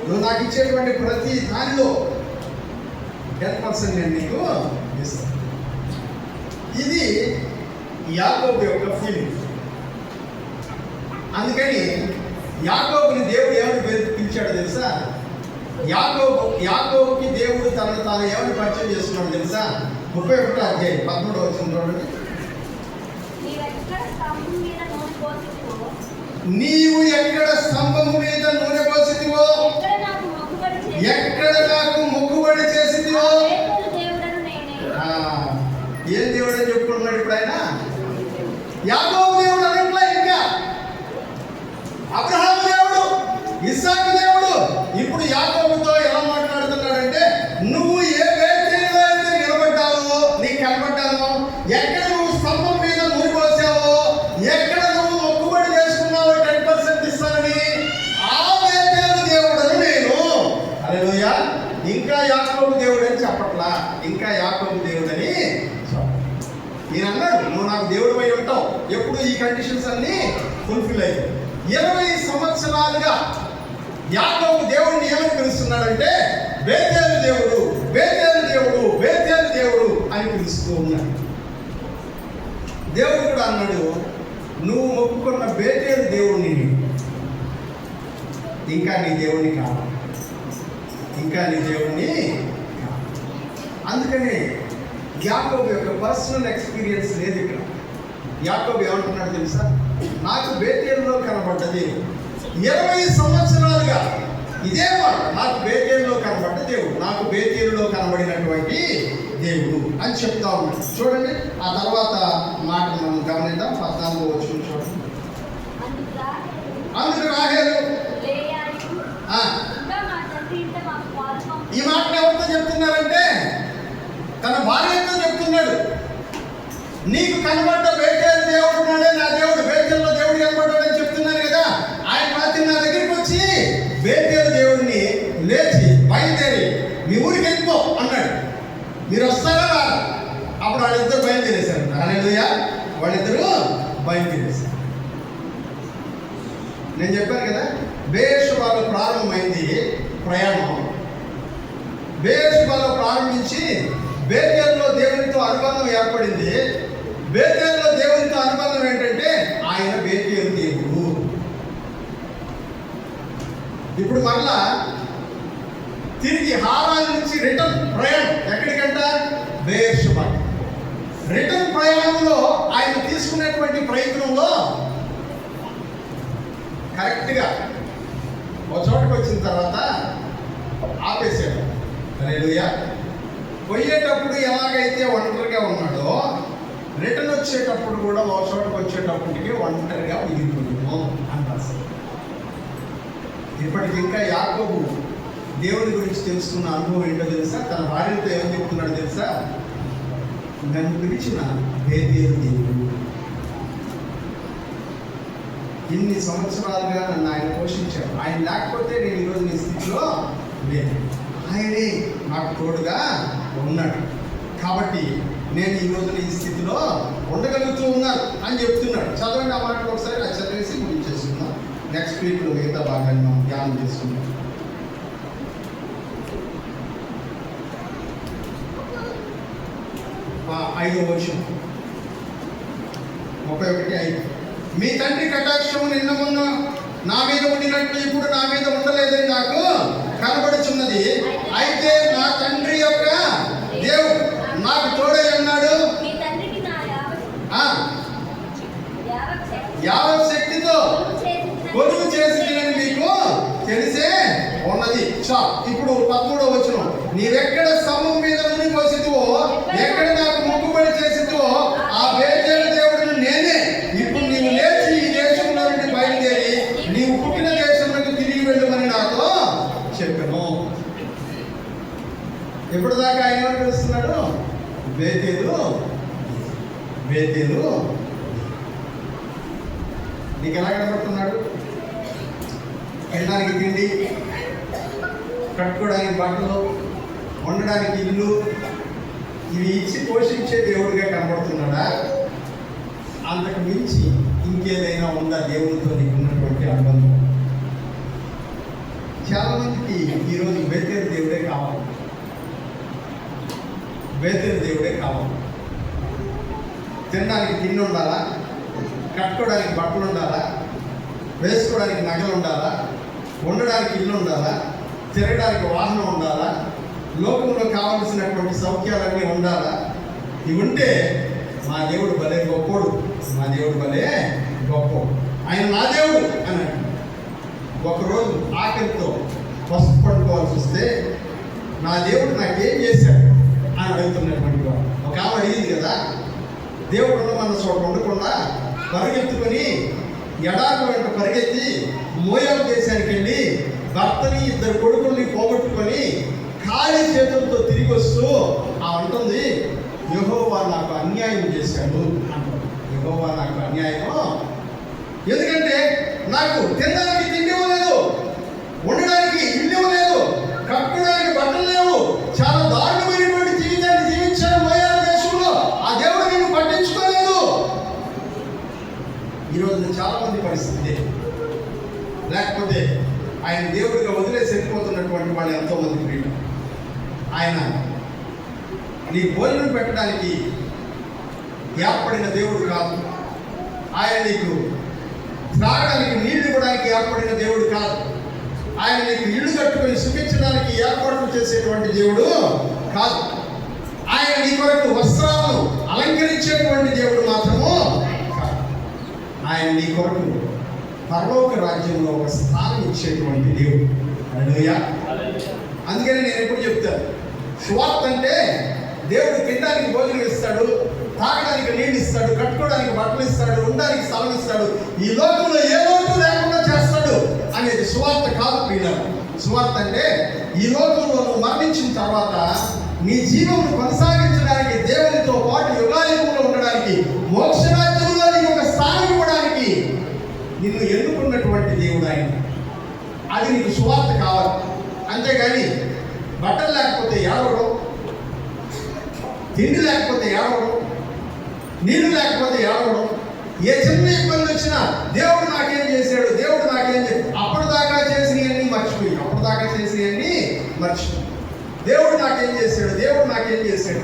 నువ్వు నాకు ఇచ్చేటువంటి ప్రతి దానిలో 10% నేను నీకు ఇస్తాను. ఇది యాకోబు యొక్క ఫీలింగ్. అందుకని యాకోబుని దేవుడు ఏమని పిలిచాడో తెలుసా? యాకోబుకి దేవుడు తనను తాను ఏమని పరిచయం చేస్తున్నాడు తెలుసా? 31వ అధ్యాయం 13వ వచనం చూడండి. నీవు ఎక్కడ స్తంభము మీద నూనె పోసితివో, ఎక్కడ నాకు మొక్కుబడి చేసితివో. ఏం దేవుడు అని చెప్పుకుంటున్నాడు ఇప్పుడు ఆయన? యాకోబు దేవుడు అనట్లా, ఇంకా అబ్రహాము దేవుడు, ఇస్సాకు దేవుడు. ఇప్పుడు యాకోబుతో ఎలా మాట్లాడుతున్నాడంటే, నువ్వు ఏ వేదికలో అయితే నిలబడ్డావో, నీకు కనబడ్డానో, ఎక్కడ నువ్వు స్తంభం మీద నూనె పోసావో, ఎక్కడ నువ్వు మొక్కుబడి చేసుకున్నావో 10% ఇస్తానని, ఆ వేదికలో దేవుడను నేను. హల్లెలూయా. ఇంకా యాకోబు దేవుడు అని చెప్పట్లా, ఇంకా యాకోబు దేవుడని ఈయన అన్నాడు, నువ్వు నాకు దేవుడు అయి ఉంటావు ఎప్పుడు ఈ కండిషన్స్ అన్ని ఫుల్ఫిల్ అయ్యాయి. 20 సంవత్సరాలుగా యాకోబు దేవుడిని ఏమని పిలుస్తున్నాడంటే, బేతేలు దేవుడు, బేతేలు దేవుడు, బేతేలు దేవుడు అని పిలుస్తూ ఉన్నాడు. దేవుడు కూడా అన్నాడు, నువ్వు మొక్కుకున్న బేతేలు దేవుడిని ఇంకా నీ దేవుడిని కావాలి, ఇంకా నీ దేవుడిని కావాలి. అందుకని యాకోబు యొక్క పర్సనల్ ఎక్స్పీరియన్స్ లేదు ఇక్కడ. యాకోబు ఏమంటున్నాడు తెలుసా? నాకు బేతేలులో కనబడ్డది 20 సంవత్సరాలుగా ఇదే మాట, నాకు బేతేలులో కనబడ్డ దేవుడు, నాకు బేతేలులో కనబడినటువంటి దేవుడు అని చెప్తా ఉన్నాడు. చూడండి, ఆ తర్వాత మాట మనం గమనిద్దాం. 14వ వచనం చూడండి. అందుకు రాహేలు ఈ మాటను ఎవరితో చెప్తున్నారంటే తన భార్యతో చెప్తున్నాడు. నీకు కనబడ్డ బేతేలు దేవుడు ఉన్నాడే, నా దేవుడు బేతేలులో దేవుడు కనబడ్డాడని చెప్తున్నారు కదా. ఆయన రాత్రి నా దగ్గరికి వచ్చి బేతేలు దేవుడిని లేచి బయలుదేరి మీ ఊరికి వెళ్ళిపో అన్నాడు. మీరు వస్తారా రారా? అప్పుడు వాళ్ళిద్దరు బయలుదేరేశారు. హల్లెలూయా. వాళ్ళిద్దరూ బయలుదేరేశారు. నేను చెప్పాను కదా, బేర్షెబాలో ప్రారంభమైంది ప్రయాణం. బేర్షెబాలో ప్రారంభించి బేతేలులో దేవునితో అనుబంధం ఏర్పడింది. బేతేలులో దేవునితో అనుబంధం ఏంటంటే ఆయన బేతేలు దేవుడు. ఇప్పుడు మరలా తిరిగి హారాన్ నుంచి రిటర్న్ ప్రయాణం ఎక్కడికంట? బేర్షెబా. రిటర్న్ ప్రయాణంలో ఆయన తీసుకునేటువంటి ప్రయత్నంలో కరెక్ట్గా ఒక చోటుకు వచ్చిన తర్వాత ఆపేశాడు. హల్లెలూయా. పోయేటప్పుడు ఎలాగైతే ఒంటరిగా ఉన్నాడో, రిటర్న్ వచ్చేటప్పుడు కూడా ఒక చోటుకు వచ్చేటప్పటికి ఒంటరిగా మిగిలిపోయాము అంటారు. ఇప్పటికి ఇంకా యాకోబు దేవుని గురించి తెలుసుకున్న అనుభవం ఏంటో తెలుసా? తన భార్యతో ఏమని చెప్తున్నాడు తెలుసా? నన్ను పిలిచిన బేతేలు దేవుడు, ఇన్ని సంవత్సరాలుగా నన్ను ఆయన పోషించాడు. ఆయన లేకపోతే నేను ఈరోజు నీ స్థితిలో లేదు. ఆయనే నాకు తోడుగా ఉన్నాడు కాబట్టి నేను ఈ రోజున ఈ స్థితిలో ఉండగలుగుతూ ఉన్నాను అని చెప్తున్నాడు. చదవండి ఆ మాటలు ఒకసారి. అది చదివేసి ముగించేసుకుందాం. నెక్స్ట్ వీక్లో మిగతా భాగాన్ని మనం ధ్యానం చేసుకుందాం. ఐదవ వచనం 31:5. మీ తండ్రి కటాక్షము నిన్న మొన్న నా మీద ఉండినట్లు ఇప్పుడు నా మీద ఉండలేదని నాకు కనబడుచున్నది. అయితే నా తండ్రి యొక్క దేవుడు నాకు తోడై ఉన్నాడు. యావత్ శక్తితో కొలువు చేసి మీకు తెలిసే ఉన్నది. ఇప్పుడు 13వ వచనం. నీవెక్కడ స్తంభం మీద నూనె పోసితివో, ఎక్కడ నాకు మొక్కుబడి తిరుగుబడి చేసిందో ఆ బేతేలు దేవుడిని నేనే. ఇప్పుడు నీవు లేచి ఈ దేశంలో నుండి బయలుదేరి నీవు పుట్టిన దేశంలోకి తిరిగి వెళ్ళమని నాతో చెప్పాను. ఎప్పుడు దాకా ఆయన ఏమని పిలుస్తున్నాడు? బేతేలు బేతేలు. నీకు ఎలా కనబడుతున్నాడు? తినడానికి తిండి, కట్టుకోవడానికి బట్టలు, ఉండడానికి ఇల్లు, ఇవి ఇచ్చి పోషించే దేవుడిగా కనబడుతున్నాడా? అంతకు మించి ఇంకేదైనా ఉందా దేవుడితో నీకు ఉన్నటువంటి అనుబంధం? చాలా మందికి ఈరోజు బేతేలు దేవుడే కావాలి. బేతేలు దేవుడే కావాలి. తినడానికి తిండి ఉండాలా, కట్టుకోవడానికి బట్టలు ఉండాలా, వేసుకోవడానికి నగలు ఉండాలా, ఉండడానికి ఇల్లు ఉండాలా, తిరగడానికి వాహనం ఉండాలా, లోకంలో కావలసినటువంటి సౌఖ్యాలన్నీ ఉండాలా. ఇవి ఉంటే మా దేవుడు భలే గొప్పోడు, మా దేవుడు భలే గొప్పోడు, ఆయన నా దేవుడు అన్నాడు. ఒకరోజు ఆకలితో పసుపు పడుకోవాల్సి వస్తే నా దేవుడు నాకేం చేశాడు అని అడుగుతున్నటువంటి వాడు. ఒక ఆమె అడిగింది కదా, దేవుడు మన చోట ఉండకుండా పరిగెత్తుకొని ఎడారి వెంట పరిగెత్తి మోయాబు దేశానికి వెళ్ళి భర్తని 2 కొడుకుల్ని పోగొట్టుకొని ఖాళీ చేతులతో తిరిగి వస్తూ అంటుంది, యెహోవా నాకు అన్యాయం చేశాడు అంటుంది. యెహోవా నాకు అన్యాయం, ఎందుకంటే నాకు తినడానికి తిండి ఇవ్వలేదు, ఉండడానికి ఇల్లు ఇవ్వలేదు, కట్టుకోవడానికి బట్టలు లేవు, చాలా దారుణమైనటువంటి జీవితాన్ని జీవించాను మోయాబు దేశంలో. ఆ దేవుడు నేను పట్టించుకోలేదు. ఈరోజు చాలా మంది పరిస్థితి, లేకపోతే ఆయన దేవుడిగా వదిలేసి వెళ్ళిపోతున్నటువంటి వాళ్ళు ఎంతోమంది వీళ్ళు. ఆయన నీ భోజనం పెట్టడానికి ఏర్పడిన దేవుడు కాదు, ఆయన నీకు త్రాగడానికి నీళ్లు ఇవ్వడానికి ఏర్పడిన దేవుడు కాదు, ఆయన నీకు ఇల్లు కట్టుకొని సుఖించడానికి ఏర్పాట్లు చేసేటువంటి దేవుడు కాదు, ఆయన నీ కొరకు వస్త్రాలను అలంకరించేటువంటి దేవుడు మాత్రము కాదు. ఆయన నీ కొరకు పరలోక రాజ్యంలో ఒక స్థానం ఇచ్చేటువంటి దేవుడు. హల్లెలూయా. అందుకని నేను ఎప్పుడు చెప్తాను, సువార్త అంటే దేవుడు తినడానికి భోజనం ఇస్తాడు, తాగడానికి నీళ్ళు ఇస్తాడు, కట్టుకోవడానికి బట్టలు ఇస్తాడు, ఉండడానికి స్థలం ఇస్తాడు, ఈ లోకంలో ఏ లోటు లేకుండా చేస్తాడు అనేది సువార్త కాదు ప్రియులారా. సువార్త అంటే ఈ లోకంలో నువ్వు మరణించిన తర్వాత నీ జీవనం కొనసాగించడానికి, దేవునితో పాటు యుగాయుగంలో ఉండడానికి, మోక్షరాజ్యంలో నీకు ఒక స్థానం ఇవ్వడానికి నిన్ను ఎన్నుకున్నటువంటి దేవుడు ఆయన. అది నీకు సువార్త కావాలి. అంతేగాని బట్టలు లేకపోతే ఏడవడం, తిండి లేకపోతే ఏడవడం, నీళ్లు లేకపోతే ఏడవడం, ఏ చిన్న ఇబ్బంది వచ్చినా దేవుడు నాకేం చేశాడు, దేవుడు నాకేం చేశాడు, అప్పటిదాకా చేసినవన్నీ మర్చిపోయి, అప్పటిదాకా చేసినవన్నీ మర్చిపోయి దేవుడు నాకేం చేశాడు, దేవుడు నాకేం చేశాడు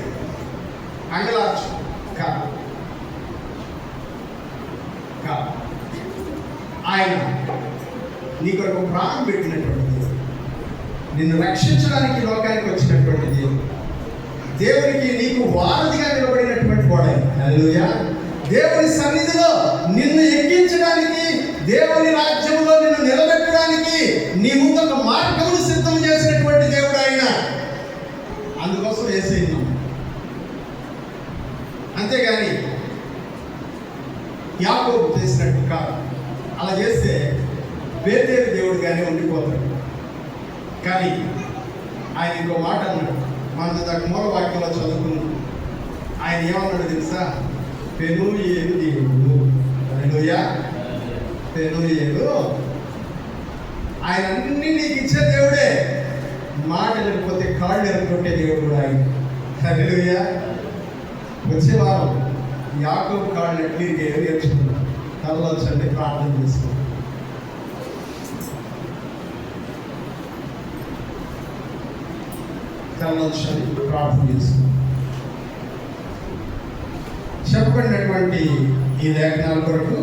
అంగలార్చు కాదు. ఆయన నీ కొరకు ప్రాణం పెట్టినటువంటి దేవుడు, నిన్ను రక్షించడానికి లోకానికి వచ్చినటువంటి దేవుడు, దేవునికి నీకు వారధిగా నిలబడినటువంటి వాడు. హల్లెలూయా. దేవుని సన్నిధిలో నిన్ను ఎక్కించడానికి, దేవుని రాజ్యంలో నిన్ను నిలబెట్టడానికి నీ ముందు ఒక మార్గమును సిద్ధం చేసినటువంటి దేవుడు ఆయన. అందుకోసం యేసయ్యను. అంతేగాని యాకోబు చేసినట్టు కాదు. అలా చేస్తే బేతేలు దేవుడుగానే ఉండిపోతాడు. కానీ ఆయన ఇంకో మాట అన్నాడు, మన దాని మూల వాక్యంలో చదువుకున్నాం. ఆయన ఏమన్నాడు తెలుసా? పెనూయేలు దేవుడు. హల్లెలూయా. పెనూయేలు. ఆయన అన్ని నీకు ఇచ్చే దేవుడే, మాట లేకపోతే కాళ్ళు ఎరుకొట్టే దేవుడు కూడా ఆయన. హల్లెలూయా. వచ్చే వారం యాకోబు కాళ్ళు ఎట్లు నేర్చుకున్నాం. కళ్ళొచ్చండి, ప్రార్థన చేసుకున్నాం. కళ్ళొచ్చండి, ప్రార్థన చేసుకున్నాం. చెప్పబడినటువంటి ఈ లేఖనాల కొరకు